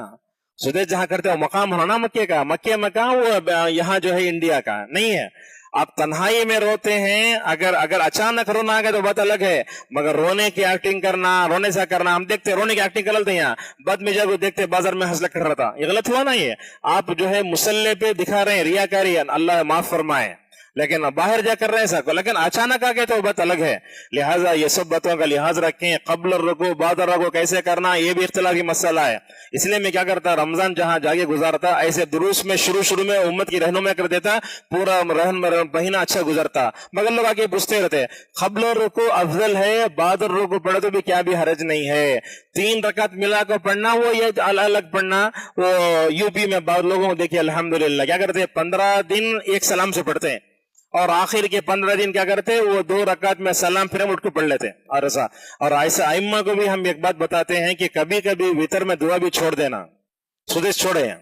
सुदेश जहां करते हो मकाम होना ना मक्के का, मक्के मकाम वो यहाँ जो है इंडिया का नहीं है। आप तन्हाई में रोते हैं, अगर अगर अचानक रोना आ गया तो बात अलग है, मगर रोने की एक्टिंग करना, रोने से करना, हम देखते रोने की एक्टिंग करते हैं यहाँ बाद में जब देखते बाजार में हंसला कर रहा था, ये गलत हुआ ना। ये आप जो है मुसल्ले पे दिखा रहे हैं रियाकारी, अल्लाह माफ फरमाए, लेकिन बाहर जा कर रहे हैं सबको, लेकिन अचानक आ गए तो बात अलग है। लिहाजा ये सब बातों का लिहाज रखें, कब्ल रुको बाद रुको कैसे करना ये भी इख्तिलाफी मसला है। इसलिए मैं क्या करता, रमजान जहां जाके गुजारता, ऐसे दुरूस में शुरू में उम्मत की रहनुमाई कर देता, पूरा महीना अच्छा गुजरता। मगर लोग आगे पूछते रहते कब्ल रुको अफजल है, बाद रुको पढ़े तो भी क्या भी हरज नहीं है, 3 रकात मिला कर पढ़ना, वो ये अलग अलग पढ़ना। वो यूपी में बाद लोगों को देखिए अल्हम्दुलिल्लाह क्या करते हैं, 15 दिन एक सलाम से पढ़ते हैं, और आखिर के 15 दिन क्या करते, वो 2 रकात में सलाम फिर उठ के पढ़ लेते। और ऐसा आइम्मा को भी हम एक बात बताते हैं कि कभी कभी वितर में दुआ भी छोड़ देना, सुदेश छोड़े हैं,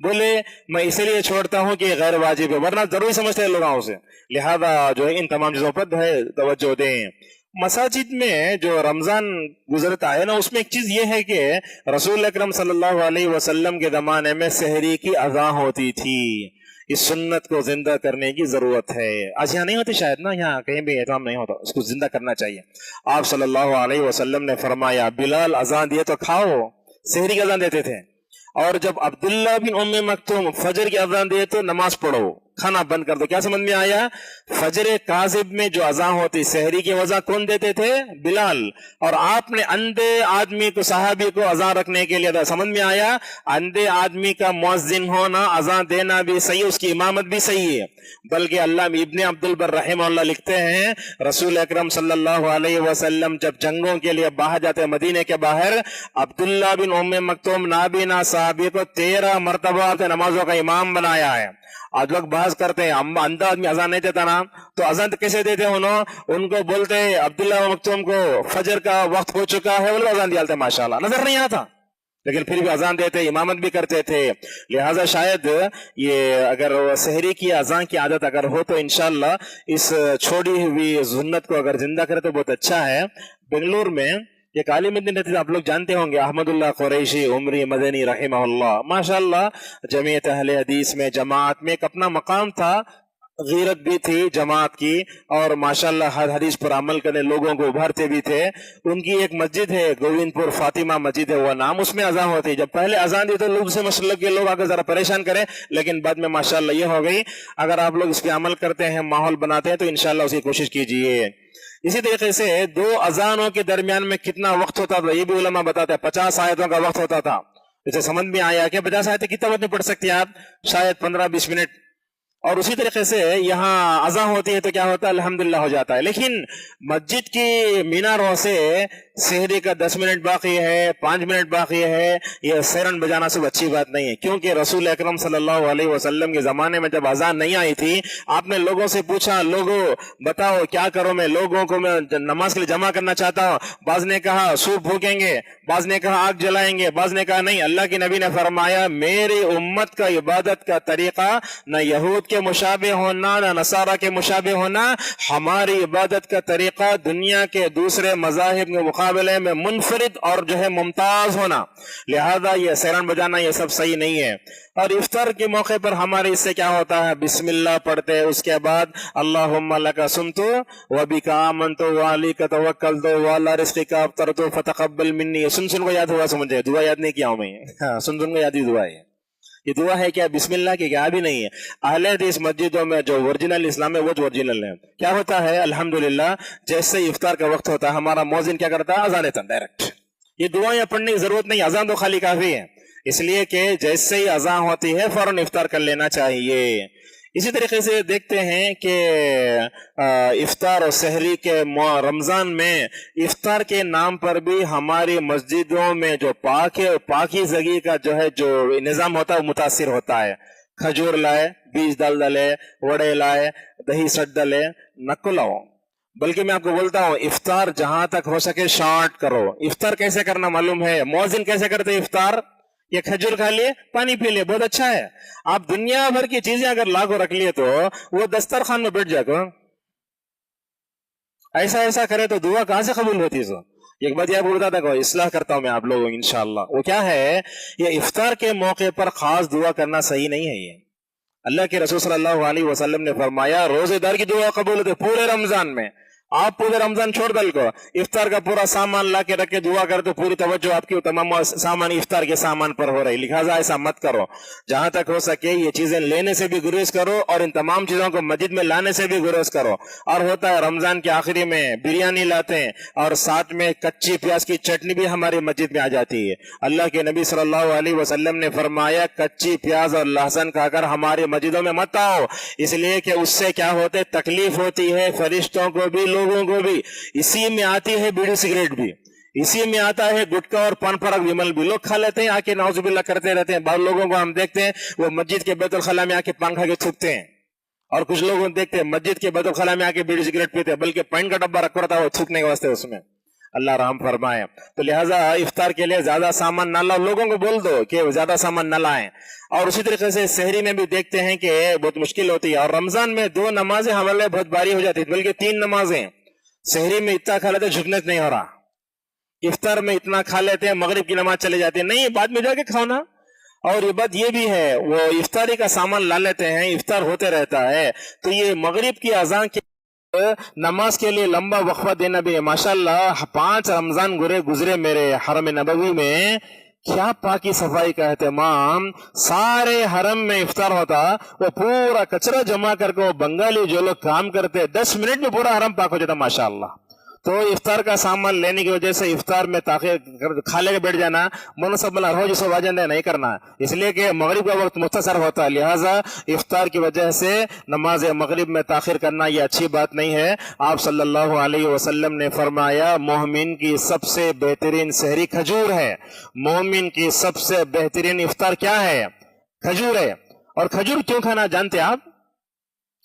बोले मैं इसलिए छोड़ता हूं कि गैर वाजिब है, वरना जरूरी समझते हैं लोगों से। लिहाजा जो है इन तमाम चीजों पर है तवज्जो दें। मसाजिद में जो रमजान गुजरता है ना, उसमें एक चीज ये है कि रसूल अकरम सल्लल्लाहु अलैहि वसल्लम के जमाने में सहरी की अज़ान होती थी। इस सुन्नत को जिंदा करने की जरूरत है। आज यहाँ नहीं होती शायद ना, यहाँ कहीं भी एहतमाम नहीं होता, उसको जिंदा करना चाहिए। आप सल्लल्लाहु अलैहि वसल्लम ने फरमाया, बिलाल अजान दिए तो खाओ, सहरी की अजान देते थे, और जब अब्दुल्ला बिन उम्मे मक्तूम फजर की अजान दिए तो नमाज पढ़ो, खाना बंद कर दो। क्या समझ में आया, फजर काजिब में जो अजान होती, सहरी की वजह कौन देते थे, बिलाल, और आपने अंधे आदमी को, सहाबी को अजान रखने के लिए, समझ में आया, अंधे आदमी का मुअज्जिन होना, अजान देना भी सही, उसकी इमामत भी सही है। बल्कि अल्लाह इब्ने अब्दुल बर रहमहुल्लाह लिखते हैं, रसूल अकरम सल्लल्लाहु अलैहि वसल्लम जब जंगों के लिए बाहर जाते मदीने के बाहर, अब्दुल्ला बिन उम्मे मक्तूम नाबीना साहबी को 13 मरतबा नमाजों का इमाम बनाया है। आज लोग बहस करते हैं, अंधा आदमी अजान नहीं देता ना, तो अजान कैसे देते उन्होंने, उनको बोलते हैं अब्दुल्ला मक्तूम को फजर का वक्त हो चुका है, वो लोग अजान दिया, माशाल्लाह नजर नहीं आता, लेकिन फिर भी अजान देते, इमामत भी करते थे। लिहाजा शायद ये अगर सहरी की अजान की आदत अगर हो तो इंशाअल्लाह इस छोड़ी हुई सुन्नत को अगर जिंदा करे तो बहुत अच्छा है। बेंगलुरु में एक आलिम दिन रहते थे, आप लोग जानते होंगे, अहमदुल्लाह कुरैशी उमरी मदनी रहमहुल्लाह, माशाअल्लाह जमीयत अहले हदीस में, जमात में एक अपना मकाम था, गीरत भी थी जमात की, और माशाअल्लाह हर हदीस पर अमल करने लोगों को उभारते भी थे। उनकी एक मस्जिद है गोविंदपुर, फातिमा मस्जिद है वो नाम, उसमें अजान होती है। जब पहले अजान दी तो लोग से मसलक के लोग आकर जरा परेशान करें, लेकिन बाद में माशाअल्लाह ये हो गई। अगर आप लोग इस पे अमल करते हैं, माहौल बनाते हैं, तो इंशाअल्लाह उसकी कोशिश कीजिए। इसी तरीके से 2 अजानों के दरमियान में कितना वक्त होता था, ये भी उलमा बताते हैं, 50 आयतों का वक्त होता था। इसे समझ में आया कि 50 आयतें कितना वक्त में पढ़ सकते हैं आप, शायद 15-20 मिनट। और उसी तरीके से यहाँ अज़ान होती है तो क्या होता है, अल्हम्दुलिल्लाह हो जाता है। लेकिन मस्जिद की मीनारों से सहरी का 10 मिनट बाकी है, 5 मिनट बाकी है, ये सैरन बजाना सब अच्छी बात नहीं है। क्योंकि रसूल अकरम सल्लल्लाहु अलैहि वसल्लम के जमाने में जब अजान नहीं आई थी, आपने लोगों से पूछा, लोगों बताओ क्या करो, मैं लोगों को मैं नमाज के लिए जमा करना चाहता हूँ। बाज ने कहा सूप भूकेंगे, बाज ने कहा आग जलाएंगे, बाज ने कहा नहीं। अल्लाह के नबी ने फरमाया, मेरी उम्मत का इबादत का तरीका न यहूद के मुशाबे होना, न नसारा के मुशाबे होना, हमारी इबादत का तरीका दुनिया के दूसरे मजाहिब के मुकाबले में मुनफरिद और जो है मुमताज होना। लिहाजा ये सैरन बजाना ये सब सही नहीं है। और इफ्तार के मौके पर हमारे इससे क्या होता है, बिस्मिल्लाह पढ़ते हैं, उसके बाद अल्लाहुम्मा लका सुमतु व बिका आमनतु व अलैका तवक्कलतु व अला रिज़्क़िका अफ़्तरतु फतक़ब्बल मिन्नी। सुन को याद हुआ, समझे, दुआ याद नहीं किया हूं मैं, हाँ, सुन को याद ही दुआ है। ये दुआ है क्या, बिस्मिल्लाह की क्या भी नहीं है। अहले हदीस मस्जिदों में जो ओरिजिनल इस्लाम है वो जो ओरिजिनल है। क्या होता है, अल्हम्दुलिल्लाह जैसे इफ्तार का वक्त होता है, हमारा मौज़िन क्या करता है, अज़ान देता डायरेक्ट। ये दुआएं पढ़ने की जरूरत नहीं, अज़ान तो खाली काफी है। इसलिए कि जैसे ही अज़ान होती है फौरन इफ्तार कर लेना चाहिए। इसी तरीके से देखते हैं कि इफ्तार और सहरी के रमजान में इफ्तार के नाम पर भी हमारी मस्जिदों में जो पाकीज़गी का जो है जो निज़ाम होता है वो मुतासिर होता है। खजूर लाए, बीज डाल डाले, वड़े लाए, दही सट डाले, नको लाओ। बल्कि मैं आपको बोलता हूँ इफ्तार जहां तक हो सके शॉर्ट करो। इफ्तार कैसे करना मालूम है? मौजिन कैसे करते इफ्तार? ये खजूर खा लिए, पानी पी लिए, बहुत अच्छा है। आप दुनिया भर की चीजें अगर लागू रख लिए तो वो दस्तरखान में बैठ जाएगा। ऐसा ऐसा करे तो दुआ कहां से कबूल होती है? एक बात यह बोलता था, इस्लाह करता हूं मैं आप लोगों इंशाअल्लाह। वो क्या है, ये इफ्तार के मौके पर खास दुआ करना सही नहीं है। ये अल्लाह के रसूल सल्लल्लाहु अलैहि वसल्लम ने फरमाया रोजेदार की दुआ कबूल होती है पूरे रमजान में। आप पूरे रमजान छोड़ दल को इफ्तार का पूरा सामान ला के रख के दुआ कर तो पूरी तवज्जो आपकी तमाम सामान इफ्तार के सामान पर हो रही। लिहाजा ऐसा मत करो। जहां तक हो सके ये चीजें लेने से भी गुरेज करो और इन तमाम चीजों को मस्जिद में लाने से भी गुरेज करो। और होता है रमजान के आखिरी में बिरयानी लाते हैं और साथ में कच्ची प्याज की चटनी भी हमारी मस्जिद में आ जाती है। अल्लाह के नबी सल्लल्लाहु अलैहि वसल्लम ने फरमाया कच्ची प्याज और लहसुन खाकर हमारी मस्जिदों में मत आओ, इसलिए कि उससे क्या होते तकलीफ होती है फरिश्तों को भी लोगों को भी। इसी में आती है बीड़ी सिगरेट भी, इसी में आता है गुटखा और पान पराग विमल भी। लोग खा लेते हैं आके नाउजुबिल्लाह करते रहते हैं। बहुत लोगों को हम देखते हैं वो मस्जिद के बैतुल खला में आके पान खा के थूकते हैं, और कुछ लोग देखते हैं मस्जिद के बैतुल खला में आके बीड़ी सिगरेट पीते हैं, बल्कि पानी का डब्बा रखा रहता है वो थूकने के वास्ते उसमें। अल्लाह रहम फरमाए। तो लिहाजा इफ्तार के लिए ज्यादा सामान न लाओ, लोगों को बोल दो कि ज्यादा सामान न लाएं। और उसी तरीके से सहरी में भी देखते हैं कि बहुत मुश्किल होती है, और रमजान में 2 नमाजें हमारे लिए बहुत भारी हो जाती है, बल्कि 3 नमाजें। सहरी में इतना खा लेते झुकने नहीं हो रहा, इफ्तार में इतना खा लेते हैं मगरिब की नमाज चले जाती है, नहीं बाद में जाके खाओ ना। और ये बात ये भी है वो इफ्तारी का सामान ला लेते हैं, इफ्तार होते रहता है तो ये मगरिब की अजान के नमाज के लिए लंबा वक्फा देना भी है। माशाल्लाह 5 रमजान गुजरे मेरे हरम नबवी में, क्या पाकी सफाई का एहतमाम। सारे हरम में इफ्तार होता, वो पूरा कचरा जमा करके वो बंगाली जो लोग काम करते 10 मिनट में पूरा हरम पाक हो जाता माशाल्लाह। तो इफ्तार का सामान लेने की वजह से इफ्तार में ताखिर खा लेके बैठ जाना मनसब रोज सो वाजन नहीं करना, इसलिए कि मगरिब का वक्त मुख्तसर होता है। लिहाजा इफ्तार की वजह से नमाज मगरिब में ताखिर करना ये अच्छी बात नहीं है। आप सल्लल्लाहु अलैहि वसल्लम ने फरमाया मोमिन की सबसे बेहतरीन सहरी खजूर है, मोमिन की सबसे बेहतरीन इफ्तार क्या है? खजूर है। और खजूर क्यों खाना जानते आप?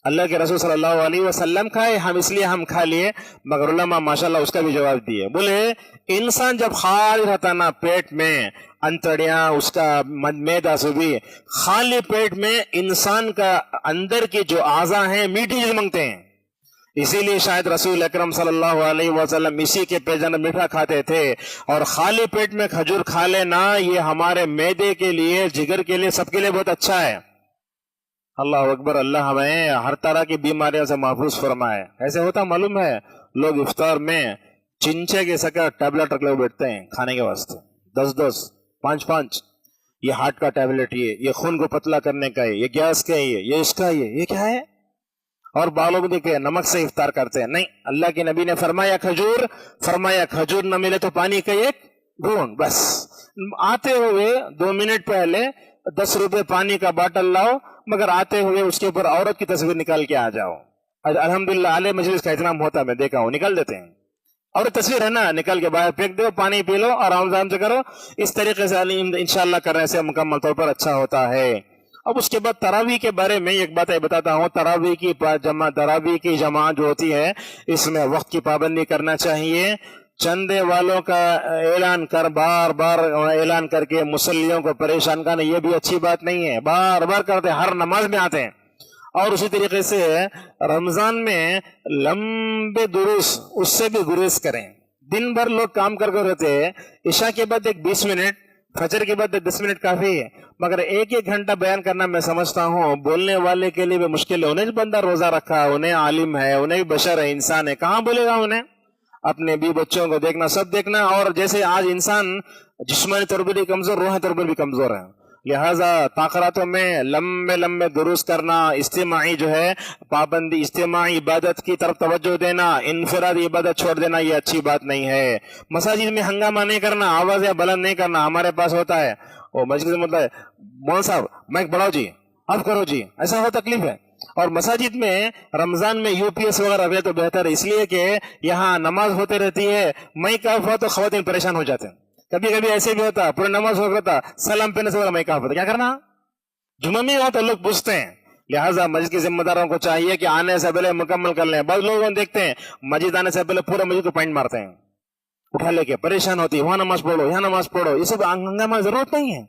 अल्लाह के रसूल सल्लल्लाहु अलैहि वसल्लम खाए, हम इसलिए हम खा लिए, मगर उलमा माशाल्लाह उसका भी जवाब दिए। बोले इंसान जब खाली रहता ना पेट में, अंतड़ियां उसका मैदा सुबी, खाली पेट में इंसान का अंदर की जो आज़ा हैं मीठी चीज मांगते हैं। इसीलिए शायद रसूल अकरम सल्लल्लाहु अलैहि वसल्लम इसी के पेजन मीठा खाते थे। और खाली पेट में खजूर खा लेना ये हमारे मैदे के लिए, जिगर के लिए, सबके लिए बहुत अच्छा है। अल्लाह अकबर। अल्लाह हमें हर तरह की बीमारियों से महफूज फरमाए। ऐसे होता मालूम है, लोग इफ्तार में चिंचे के सका टैबलेट रख ले बैठते हैं खाने के वास्ते, 10-10, 5-5। ये हार्ट का टैबलेट, ये खून को पतला करने का है, ये गैस का है, ये इसका है, ये क्या है? और बालों को देखते हैं नमक से इफ्तार करते हैं। नहीं, अल्लाह के नबी ने फरमाया खजूर न मिले तो पानी का एक घूंट बस। आते हुए 2 मिनट पहले 10 रुपए पानी का बाटल लाओ, मगर आते हुए उसके ऊपर औरत की तस्वीर निकाल के आ जाओ। अल्हम्दुलिल्लाह आले मजलिस का इत्मीनान होता है, मैं देखा हूं, निकाल देते हैं। और तस्वीर है ना, निकाल के बाहर फेंक दो, पानी पी लो, आराम से करो। इस तरीके से इंशाल्लाह करने से मुकम्मल तौर पर अच्छा होता है। अब उसके बाद तरावी के बारे में एक बात बताता हूँ। तरावी की जमात जो होती है, इसमें वक्त की पाबंदी करना चाहिए। चंदे वालों का ऐलान कर बार बार ऐलान करके मुसल्लियों को परेशान करना ये भी अच्छी बात नहीं है। बार बार करते, हर नमाज में आते हैं। और उसी तरीके से रमजान में लंबे दुरूस, उससे भी गुरेज करें। दिन भर लोग काम करके रहते हैं, इशा के बाद एक 20 मिनट, फजर के बाद 10 मिनट काफी है, मगर 1-1 घंटा बयान करना मैं समझता हूँ बोलने वाले के लिए भी मुश्किल है। उन्हें बंदा रोजा रखा है, उन्हें आलिम है, उन्हें बशर है, इंसान है, कहाँ बोलेगा उन्हें? अपने भी बच्चों को देखना, सब देखना। और जैसे आज इंसान जिस्मानी तौर पर भी कमजोर, रूहानी तौर पर भी कमजोर है, लिहाजा ताकरातों में लंबे लंबे दुरुस्त करना, इस्तिमाई जो है पाबंदी, इस्तिमाई इबादत की तरफ तवज्जो देना, इनफरादी इबादत छोड़ देना, ये अच्छी बात नहीं है। मसाजिद में हंगामा नहीं करना, आवाज या बुलंद नहीं करना। हमारे पास होता है वो मस्जिद मतलब है, मौलाना साहब माइक बढ़ाओ जी, अब करो जी, ऐसा हो तकलीफ है। और मसाजिद में रमजान में यूपीएस वगैरह रहे तो बेहतर है, इसलिए कि यहाँ नमाज होते रहती है, माइक ऑफ हो तो खवातीन परेशान हो जाते हैं। कभी कभी ऐसे भी होता, पूरी नमाज हो रहा, सलाम पहने से माइक ऑफ होता, क्या करना? जुम्मे में हो तो लोग पूछते हैं, लिहाजा मस्जिद के जिम्मेदारों को चाहिए कि आने से पहले मुकम्मल कर लें। बहुत लोग देखते हैं मस्जिद आने से पहले पूरा मस्जिद को पॉइंट मारते हैं, उठा लेके परेशान होती है, वहां नमाज पढ़ो यहाँ नमाज पढ़ो, ये सब हंगामा जरूरत नहीं है।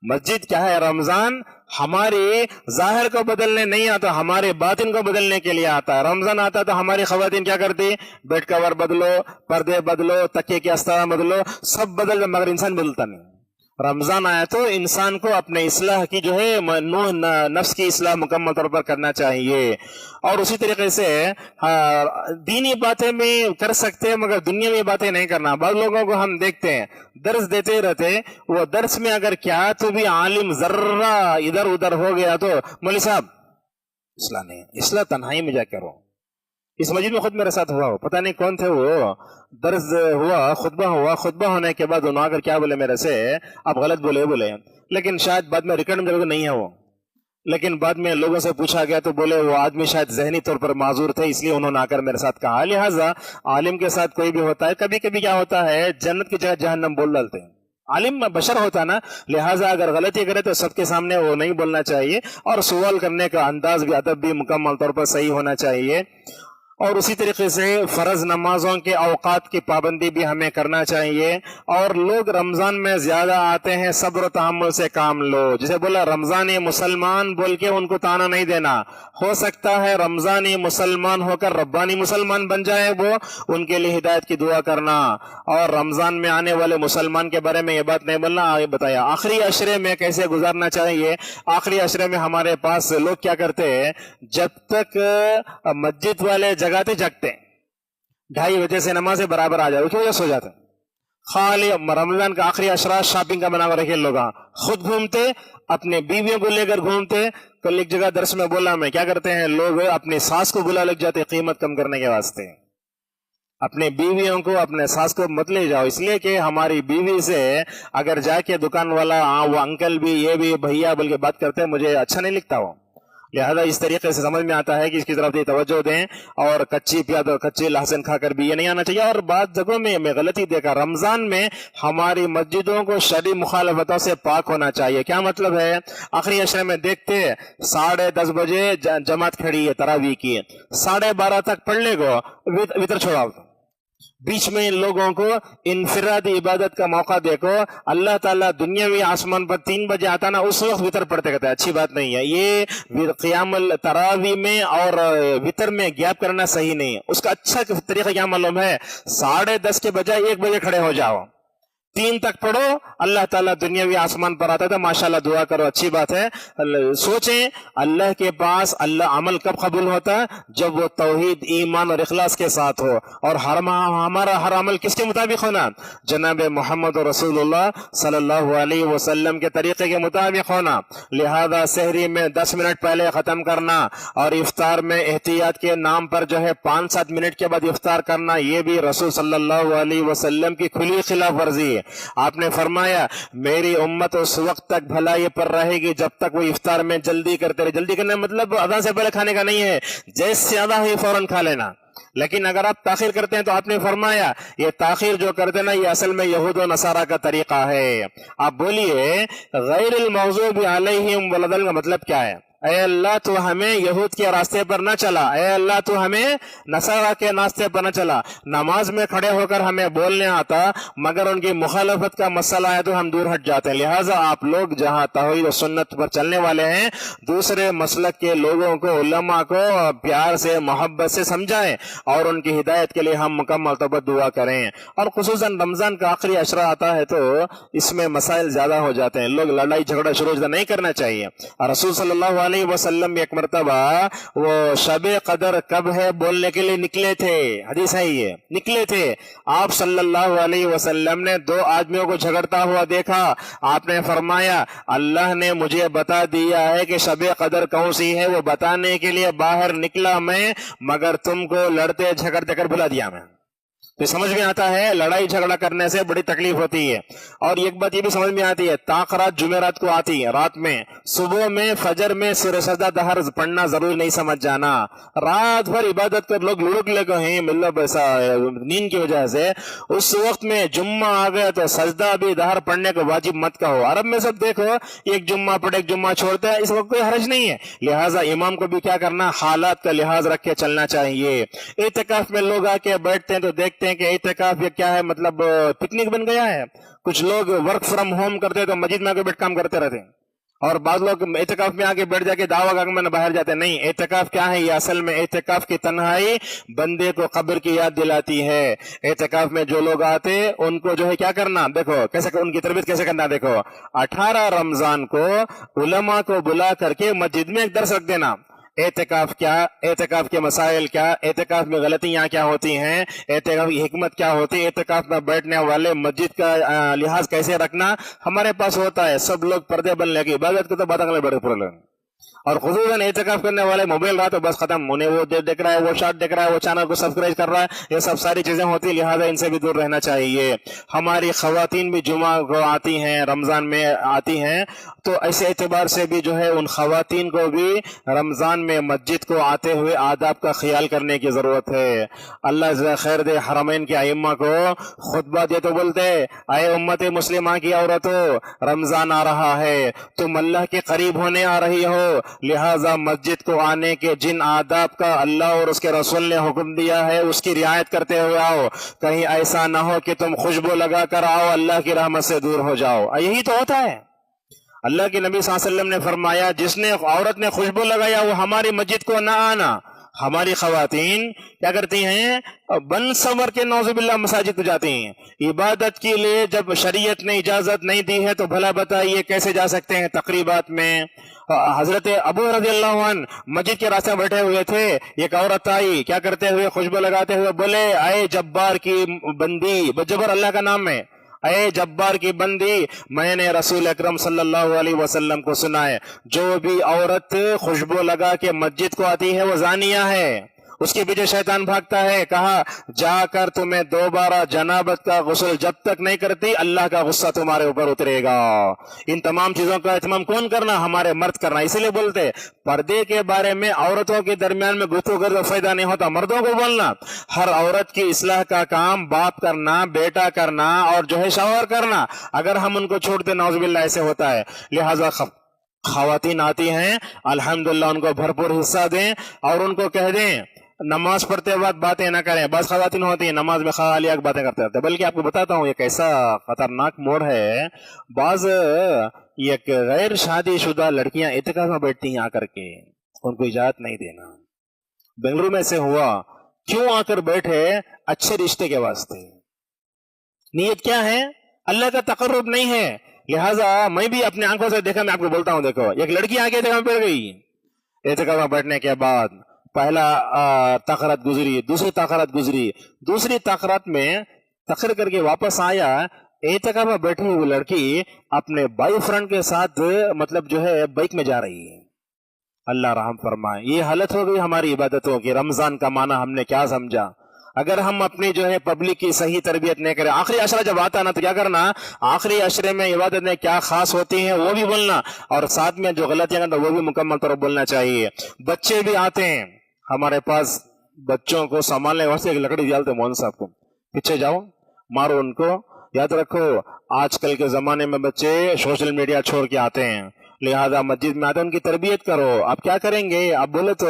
मस्जिद क्या है? रमजान हमारे जाहिर को बदलने नहीं आता, हमारे बातिन को बदलने के लिए आता है। रमजान आता तो हमारी खवातीन क्या करती? बेड कवर बदलो, पर्दे बदलो, तकिए की अस्तारा बदलो, सब बदल, मगर इंसान बदलता नहीं। रमजान आया तो इंसान को अपने इस्लाह की जो है नफ्स की इस्लाह मुकम्मल तौर पर करना चाहिए। और उसी तरीके से दीनी बातें भी कर सकते हैं मगर दुनियावी बातें नहीं करना। बहुत लोगों को हम देखते हैं दर्स देते रहते, वो दर्स में अगर क्या तो भी आलिम जर्रा इधर उधर हो गया तो मौलवी साहब इस्लाह नहीं, इस्लाह तन्हाई में जाकर करो। इस मस्जिद में खुद मेरे साथ हुआ हो, पता नहीं कौन थे वो, दर्ज हुआ, खुतबा होने के बाद उन्होंने आकर क्या बोले मेरे से, आप गलत बोले, लेकिन शायद बाद में रिकॉर्ड में नहीं है वो, लेकिन बाद में लोगों से पूछा गया तो बोले वो आदमी शायद जहनी तौर पर माजूर थे, इसलिए उन्होंने आकर मेरे साथ कहा। लिहाजा आलिम के साथ कोई भी होता है, कभी कभी क्या होता है जन्नत की जगह जहन्नम बोल डालते हैं। आलिम बशर होता ना, लिहाजा अगर गलती करे तो सबके सामने वो नहीं बोलना चाहिए, और सवाल करने का अंदाज भी, अदब भी मुकम्मल तौर पर सही होना चाहिए। और उसी तरीके से फर्ज नमाजों के औकात की पाबंदी भी हमें करना चाहिए। और लोग रमजान में ज्यादा आते हैं, सब्र तहम्मुल से काम लो। जैसे बोला रमजानी मुसलमान बोल के उनको ताना नहीं देना, हो सकता है रमजानी मुसलमान होकर रब्बानी मुसलमान बन जाए, वो उनके लिए हिदायत की दुआ करना। और रमजान में आने वाले मुसलमान के बारे में ये बात नहीं बोलना। आगे बताया आखिरी अशरे में कैसे गुजारना चाहिए। आखिरी अशरे में हमारे पास लोग क्या करते हैं, जब तक मस्जिद वाले जगाते जगते 2:30 बजे से नमाज बराबर आ जाए उसकी वजह सो जाते। खाली रमजान का आखिरी अशरा शॉपिंग का बना रखे लोग, खुद घूमते, अपने बीवियों को लेकर घूमते। कल एक जगह दर्श में बोला मैं, क्या करते हैं लोग अपनी सास को बुला लग जाते कीमत कम करने के वास्ते। अपने बीवियों को, अपने सास को मत ले जाओ, इसलिए कि हमारी बीवी से अगर जाके दुकान वाला वो अंकल भी, ये भी भैया बोल के बात करते हैं, मुझे अच्छा नहीं लिखता वो। लिहाजा इस तरीके से समझ में आता है कि इसकी तरफ तवज्जो दें, और कच्ची प्याज और कच्ची लहसुन खाकर भी ये नहीं आना चाहिए। और बाद जगहों में मैं गलती देखा, रमजान में हमारी मस्जिदों को शरी मुखालफतों से पाक होना चाहिए। क्या मतलब है, आखिरी अशरे में देखते 10:30 बजे जमात खड़ी है तरावी की, 12:30 तक पढ़ ले गो, वितर छोड़ाओ। बीच में इन लोगों को इनफिरादी इबादत का मौका देखो। अल्लाह ताला दुनियावी आसमान पर 3 बजे आता ना, उस वक्त वितर पढ़ते कहते हैं, अच्छी बात नहीं है ये। क़ियामुल तरावी में और वितर में गैप करना सही नहीं है। उसका अच्छा तरीका क्या मालूम है, 10:30 के बजाय 1 बजे खड़े हो जाओ, 3 तक पढ़ो, अल्लाह ताला दुनियावी आसमान पर आता था, माशाल्लाह दुआ करो, अच्छी बात है। सोचें अल्लाह के पास अल्लाह अमल कब कबूल होता है, जब वो तौहीद, ईमान और इखलास के साथ हो। और हमारा हर अमल किसके मुताबिक होना, जनाब मोहम्मद रसूलुल्लाह सल्लल्लाहु अलैहि वसल्लम के तरीके के मुताबिक होना। लिहाजा सहरी में 10 मिनट पहले खत्म करना, और इफ्तार में एहतियात के नाम पर जो है 5-7 मिनट के बाद इफ्तार करना, ये भी रसूल सल्लल्लाहु अलैहि वसल्लम की खुली खिलाफ वर्जी है। आपने फरमाया मेरी उम्मत उस वक्त तक भलाई पर रहेगी जब तक वो इफ्तार में जल्दी करते रहे। जल्दी करना मतलब अज़ान से पहले खाने का नहीं है, जैसे ज्यादा है फौरन खा लेना। लेकिन अगर आप ताखिर करते हैं तो आपने फरमाया ये ताखिर जो करते ना, ये असल में यहूद और नसारा का तरीका है। आप बोलिए गैरिल मग़ज़ूबि अलैहिम वलद्दल का मतलब क्या है? ऐ अल्लाह तू हमें यहूद के रास्ते पर न चला, ऐ अल्लाह तू हमें नसारा के रास्ते पर न चला। नमाज में खड़े होकर हमें बोलने आता, मगर उनकी मुखालफत का मसला है तो हम दूर हट जाते हैं। लिहाजा आप लोग जहां तौहीद और सुन्नत पर चलने वाले हैं, दूसरे मसलक के लोगों को, उलमा को प्यार से, मोहब्बत से समझाएं, और उनकी हिदायत के लिए हम मुकम्मल तौर पर दुआ करें। और खुसूसन रमजान का आखिरी अशरा आता है तो इसमें मसाइल ज्यादा हो जाते हैं, लोग लड़ाई झगड़ा शुरू नहीं करना चाहिए। रसूल सल्लल्लाहु अलैहि वसल्लम एक मरतबा वो शबे कदर कब है बोलने के लिए निकले थे, हदीस है ये, निकले थे। आप सल्लल्लाहु अलैहि वसल्लम ने 2 आदमियों को झगड़ता हुआ देखा। आपने फरमाया अल्लाह ने मुझे बता दिया है कि शबे कदर कौन सी है, वो बताने के लिए बाहर निकला मैं, मगर तुमको लड़ते झगड़ते कर बुला दिया मैं। تو समझ में आता है लड़ाई झगड़ा करने से बड़ी तकलीफ होती है। और एक बात ये भी समझ में आती है, ताक़रात जुमेरात को आती है रात में, सुबह में फजर में सूरह सजदा दहर पढ़ना जरूरी नहीं समझ जाना। रात भर इबादत कर लोग लुढ़क ले गए मतलब ऐसा नींद की वजह से, उस वक्त में जुम्मा आ गया तो सजदा भी दहर पढ़ने को वाजिब मत कहो। अरब में सब देखो एक जुम्मा पढ़े एक जुम्मा छोड़ता है, इस वक्त कोई हरज नहीं है। लिहाजा इमाम को भी क्या करना, हालात का लिहाज रख के चलना चाहिए। इत्तिकाफ में लोग आके बैठते हैं तो देखते हैं कि इत्तिकाफ ये क्या है, मतलब पिकनिक बन गया है। कुछ लोग वर्क फ्रॉम होम करते हैं तो मस्जिद में आके बैठ काम करते रहते हैं, और बाद लोग इत्तिकाफ में आके बैठ जाके दावा गांग में बाहर जाते हैं। नहीं, इत्तिकाफ क्या है, ये असल में इत्तिकाफ की तन्हाई बंदे को कब्र की याद दिलाती है। इत्तिकाफ में जो लोग आते उनको जो है क्या करना, देखो कैसे उनकी तरबियत कैसे करना। देखो 18 रमजान को उलमा को बुला करके मस्जिद में एक दर्स रख देना, एतिकाफ क्या, एतिकाफ के मसाइल क्या, एतिकाफ में गलतियां क्या होती हैं, एतिकाफ की हिकमत क्या होती है, एतिकाफ में बैठने वाले मस्जिद का लिहाज कैसे रखना हमारे पास होता है। सब लोग पर्दे बन लगे, इबादत को तो बात अगले बड़े पुरल, और खुसूसन एतिकाफ करने वाले मोबाइल रहा तो बस खत्म, उन्हें वो देख रहा है, वो शॉट देख रहा है, वो चैनल को सब्सक्राइब कर रहा है, ये सब सारी चीजें होती है। लिहाजा इनसे भी दूर रहना चाहिए। हमारी खवातीन भी जुमा को आती हैं, रमजान में आती हैं, तो ऐसे एतबार से भी जो है उन खवातीन को भी रमजान में मस्जिद को आते हुए आदाब का ख्याल करने की जरूरत है। अल्लाह खैर दे, हरमैन के अइम्मा को खुतबा दे तो बोलते, आए उम्मत मुस्लिमा की औरतों, रमजान आ रहा है, तुम अल्लाह के करीब होने आ रही हो, लिहाजा मस्जिद को आने के जिन आदाब का अल्लाह और उसके रसूल ने हुक्म दिया है उसकी रियायत करते हुए आओ। कहीं ऐसा ना हो कि तुम खुशबू लगा कर आओ, अल्लाह की रहमत से दूर हो जाओ। यही तो होता है। अल्लाह के नबी सल्लल्लाहु अलैहि वसल्लम ने फरमाया, जिसने औरत ने खुशबू लगाया वो हमारी मस्जिद को ना आना। हमारी खवातीन क्या करती हैं, बन संवर के नौजुबिल्लाह मसाजिद को जाती हैं इबादत के लिए। जब शरीयत ने इजाजत नहीं दी है तो भला बताइए कैसे जा सकते हैं तकरीबात में। हजरत अबू रज़ियल्लाहु अन्हु मस्जिद के रास्ते में बैठे हुए थे, एक औरत आई, क्या करते हुए, खुशबू लगाते हुए बोले, आए जब्बार की बंदी, जबर अल्लाह का नाम है, अये जब्बार की बंदी, मैंने रसूल अकरम सल्लल्लाहु अलैहि वसल्लम को सुना है, जो भी औरत खुशबू लगा के मस्जिद को आती है वो जानिया है। उसके पीछे शैतान भागता है। कहा, जाकर तुम्हें दोबारा जनाबत का गुस्ल जब तक नहीं करती अल्लाह का गुस्सा तुम्हारे ऊपर उतरेगा। इन तमाम चीजों का एहतमाम कौन करना, हमारे मर्द करना। इसीलिए बोलते पर्दे के बारे में औरतों के दरमियान में गुफ्तगू करके फायदा नहीं होता, मर्दों को बोलना। हर औरत की इस्लाह का काम बाप करना, बेटा करना और जो है शौहर करना। अगर हम उनको छोड़ते नाउजुबिल्लाह ऐसे होता है। लिहाजा खवातीन आती हैं, अल्हम्दुलिल्लाह उनको भरपूर हिस्सा दें और उनको कह दें नमाज पढ़ते वक्त बातें ना करें। बस खवातीन होती हैं नमाज में खाली बातें करते रहते हैं। बल्कि आपको बताता हूँ एक ऐसा खतरनाक मोड़ है, बाज ये गैर शादीशुदा लड़कियां इत्तिकाफ में बैठती हैं आकर के, उनको इजाजत नहीं देना। बेंगलुरु में से हुआ, क्यों आकर बैठे, अच्छे रिश्ते के वास्ते। नीयत क्या है, अल्लाह का तकर्रुब नहीं है। लिहाजा मैं भी अपने आंखों से देखा, मैं आपको बोलता हूँ, देखो एक लड़की आके इत्तिकाफ में बैठ गई, इत्तिकाफ में बैठने के बाद पहला तकरात गुजरी, दूसरी तकरात गुजरी, दूसरी तकरात में तकर करके वापस आया, इत्तिकाफ में बैठी हुई लड़की अपने बॉयफ्रेंड के साथ मतलब जो है बाइक में जा रही है। अल्लाह रहम फरमाए। ये हालत हो गई हमारी इबादतों की। रमजान का माना हमने क्या समझा। अगर हम अपनी जो है पब्लिक की सही तरबियत नहीं करें, आखिरी अशरा जब आता ना तो क्या करना, आखिरी अशरे में इबादत में क्या खास होती है वो भी बोलना, और साथ में जो गलतियां करना वो भी मुकम्मल तौर पर बोलना चाहिए। बच्चे भी आते हैं हमारे पास, बच्चों को संभालने वास्ते एक लकड़ी डालते मौन साहब को, पीछे जाओ मारो उनको। याद रखो आजकल के जमाने में बच्चे सोशल मीडिया छोड़ के आते हैं, लिहाजा मस्जिद में आते उनकी तरबियत करो। आप क्या करेंगे, आप बोले तो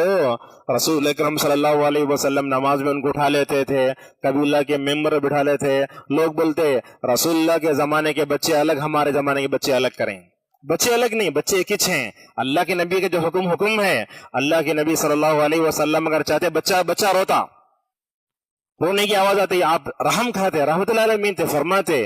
रसूल अकरम सल्लल्लाहु अलैहि वसल्लम नमाज में उनको उठा लेते थे, कबीला के मेंबर बिठा लेते। लोग बोलते रसूलुल्लाह के जमाने के बच्चे अलग, हमारे जमाने के बच्चे अलग करें। बच्चे अलग नहीं, बच्चे एक ही हैं। अल्लाह के नबी के जो हुक्म है, अल्लाह के नबी सल्लल्लाहु अलैहि वसल्लम अगर चाहते बच्चा रोता, रोने की आवाज आती, आप रहम खाते, रहमतुल्लाह अलैहि थे, फरमाते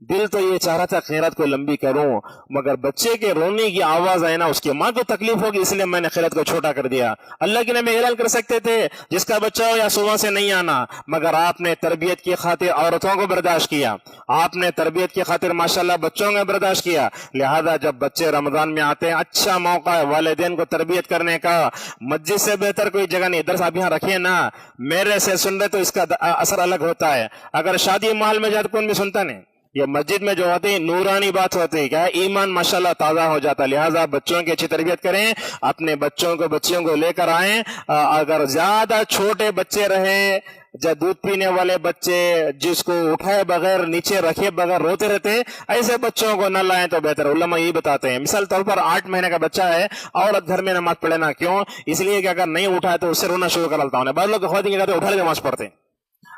दिल तो ये चाह रहा था खैरात को लंबी करूं, मगर बच्चे के रोने की आवाज आए ना, उसकी माँ को तकलीफ होगी, इसलिए मैंने खैरात को छोटा कर दिया। अल्लाह के नबी ऐलान कर सकते थे जिसका बच्चा हो या सुबह से नहीं आना, मगर आपने तरबियत की खातिर औरतों को बर्दाश्त किया, आपने तरबियत की खातिर माशाल्लाह बच्चों को बर्दाश्त किया। लिहाजा जब बच्चे रमजान में आते हैं, अच्छा मौका है वालिदैन को तरबियत करने का। मस्जिद से बेहतर कोई जगह नहीं, दर्स आप यहाँ रखिए ना, मेरे से सुन रहे तो इसका असर अलग होता है। अगर शादी महल में जाते कौन भी सुनता नहीं, ये मस्जिद में जो होती है नूरानी बात होती है, क्या है, ईमान माशाल्लाह ताज़ा हो जाता है। लिहाजा बच्चों की अच्छी तरबियत करें, अपने बच्चियों को लेकर आएं। अगर ज्यादा छोटे बच्चे रहे, जब दूध पीने वाले बच्चे जिसको उठाए बगैर नीचे रखे बगैर रोते रहते, ऐसे बच्चों को न लाएं तो बेहतर। उलमा यही बताते हैं, मिसाल तौर पर 8 महीने का बच्चा है, औरत घर में नमाज पढ़े ना, क्यों? इसलिए कि अगर नहीं उठाए तो उससे रोना शुरू कर लेता हूं। बाद लोग खुद क्या उठा के नमाज पढ़ते हैं,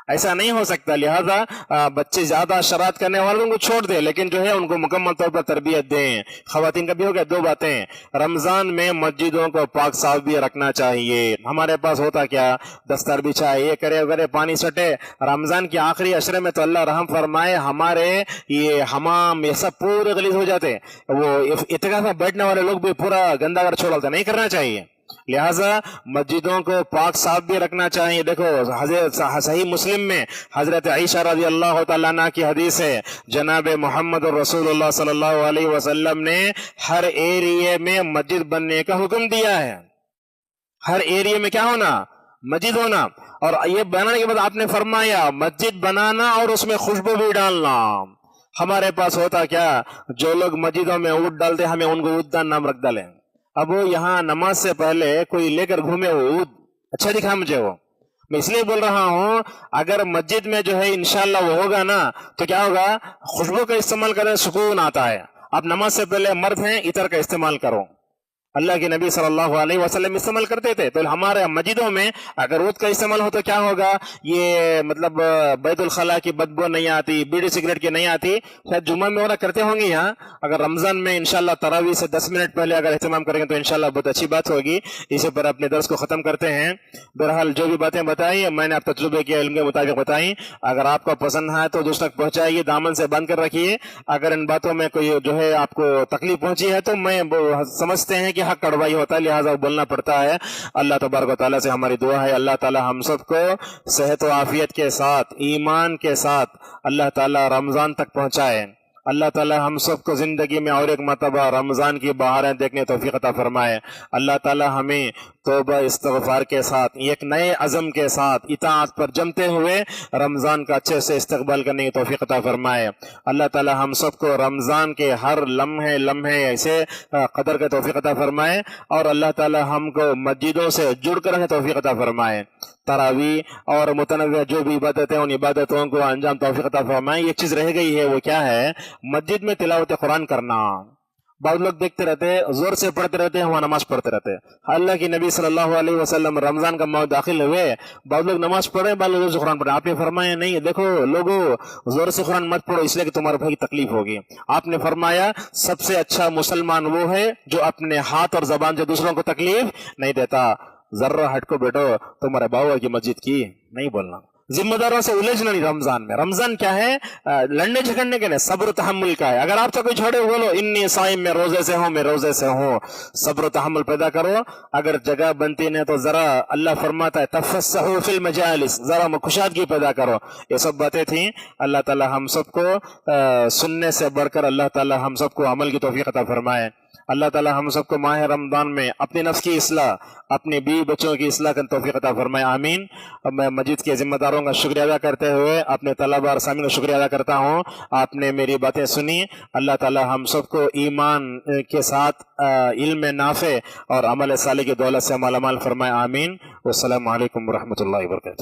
ऐसा नहीं हो सकता। लिहाजा बच्चे ज्यादा शरारत करने वालों को छोड़ दे, लेकिन जो है उनको मुकम्मल तौर पर तरबियत दें। खवातीन का भी हो गया। 2 बातें, रमजान में मस्जिदों को पाक साफ भी रखना चाहिए। हमारे पास होता क्या, दस्तर बिछाए, ये करे वगैरह, पानी सटे। रमजान के आखिरी अशरे में तो अल्लाह रहम फरमाए, हमारे ये हमाम ये सब पूरे गलीज हो जाते, वो इत्तिकाफ में बैठने वाले लोग भी पूरा गंदा कर छोड़ देते, नहीं करना चाहिए। लिहाजा मस्जिदों को पाक साफ भी रखना चाहिए। देखो सही मुस्लिम में हजरत आयशा रज़ी अल्लाह तआला अन्हा की हदीस है, जनाब मोहम्मद रसूलुल्लाह सल्लल्लाहु अलैहि वसल्लम ने हर एरिया में मस्जिद बनने का हुक्म दिया है। हर एरिया में क्या होना, मस्जिद होना। और ये बनाने के बाद आपने फरमाया मस्जिद बनाना और उसमें खुशबू भी डालना। हमारे पास होता क्या, जो लोग मस्जिदों में ऊद डालते, हमें उनको ऊददान नाम रख डाले। अब वो यहाँ नमाज से पहले कोई लेकर घूमे, वो अच्छा दिखा मुझे, वो मैं इसलिए बोल रहा हूं, अगर मस्जिद में जो है इंशाल्लाह वो होगा ना, तो क्या होगा, खुशबू का इस्तेमाल करें, सुकून आता है। आप नमाज से पहले मर्द हैं, इतर का इस्तेमाल करो, अल्लाह के नबी सल्लल्लाहु अलैहि वसल्लम इस्तेमाल करते थे। तो हमारे मस्जिदों में अगर ऊद का इस्तेमाल हो तो क्या होगा, ये मतलब बैतुल खला की बदबू नहीं आती, बीड़ी सिगरेट की नहीं आती। शायद जुम्मा में वाला करते होंगे यहाँ, अगर रमजान में इंशाल्लाह तरावी से 10 मिनट पहले अगर एहतमाम करेंगे तो इंशाल्लाह बहुत अच्छी बात होगी। इसी पर अपने दर्स को खत्म करते हैं। बहरहाल जो भी बातें बताई मैंने आप तजुर्बे के इल्म के मुताबिक बताई, अगर आपको पसंद है तो दूसरे तक पहुंचाइए, दामन से बंद कर रखिए। अगर इन बातों में कोई जो है आपको तकलीफ पहुंची है तो मैं समझते हैं कि हक कड़वाई होता है, लिहाजा बोलना पड़ता है। अल्लाह तबारक व तआला से हमारी दुआ है, अल्लाह ताला हम सबको सेहत व आफियत के साथ, ईमान के साथ अल्लाह ताला रमजान तक पहुंचाए। अल्लाह ताला हम सबको जिंदगी में और एक मरतबा रमजान की बहारें देखने तौफीक अता फरमाए। अल्लाह ताला हमें तौबा इस्तगफार के साथ, एक नए अज़म के साथ, इताअत पर जमते हुए रमजान का अच्छे से इस्तकबाल करने की तौफीक अता फरमाए। अल्लाह ताला हम सबको रमजान के हर लम्हे लम्हे ऐसे कदर का तौफीक अता फरमाए, और अल्लाह ताला हमको मस्जिदों से जुड़ कर रहे तौफीक अता फरमाए। तरावी और मुतनव्वे जो भी इबादतें, उन इबादतों को अंजाम तौफीक अता फरमाए। एक चीज रह गई है, वो क्या है, मस्जिद में तिलावत कुरान करना। बहुत लोग देखते रहते हैं, जोर से पढ़ते रहते हैं, वहां नमाज पढ़ते रहते हैं। अल्लाह की नबी सल्लल्लाहु अलैहि वसल्लम रमजान का माह दाखिल हुए, बहुत लोग नमाज पढ़े, बहुत लोग जोर से कुरान पढ़े। आपने फरमाया नहीं, देखो लोगों, जोर से कुरान मत पढ़ो, इसलिए कि तुम्हारे भाई की तकलीफ होगी। आपने फरमाया सबसे अच्छा मुसलमान वो है जो अपने हाथ और जबान से दूसरों को तकलीफ नहीं देता। जर्रा हट को बैठो, तुम्हारे बाबा की मस्जिद की नहीं बोलना, जिम्मेदारों से उलझना नहीं। रमजान में, रमजान क्या है, लड़ने झगड़ने के लिए, सब्र तहम्मुल का है। अगर आप तो कोई छोड़े, बोलो इन्नी साइम में रोजे से हूं, मैं रोजे से हूं, सब्र तहम्मुल पैदा करो। अगर जगह बनती नहीं तो जरा अल्लाह फरमाता है तफस्सहू फिल मजालिस, जरा खुशादगी पैदा करो। ये सब बातें थी। अल्लाह ताला हम सबको सुनने से बढ़कर अल्लाह ताला हम सबको अमल की तौफीक अता फरमाए। अल्लाह ताला हम सबको माह रमजान में अपने नफ्स की इस्लाह, अपने बीवी बच्चों की इस्लाह का तौफीक अता फरमाए, आमीन। अब मैं मस्जिद के जिम्मेदारों का शुक्रिया अदा करते हुए अपने तलबा और सामीन का शुक्रिया अदा करता हूँ। आपने मेरी बातें सुनी। अल्लाह ताला हम सबको ईमान के साथ इल्म नाफे और अमल साले की दौलत से मालामाल फरमाए, आमीन। वस्सलामु अलैकुम रहमतुल्लाहि व बरकातुहू।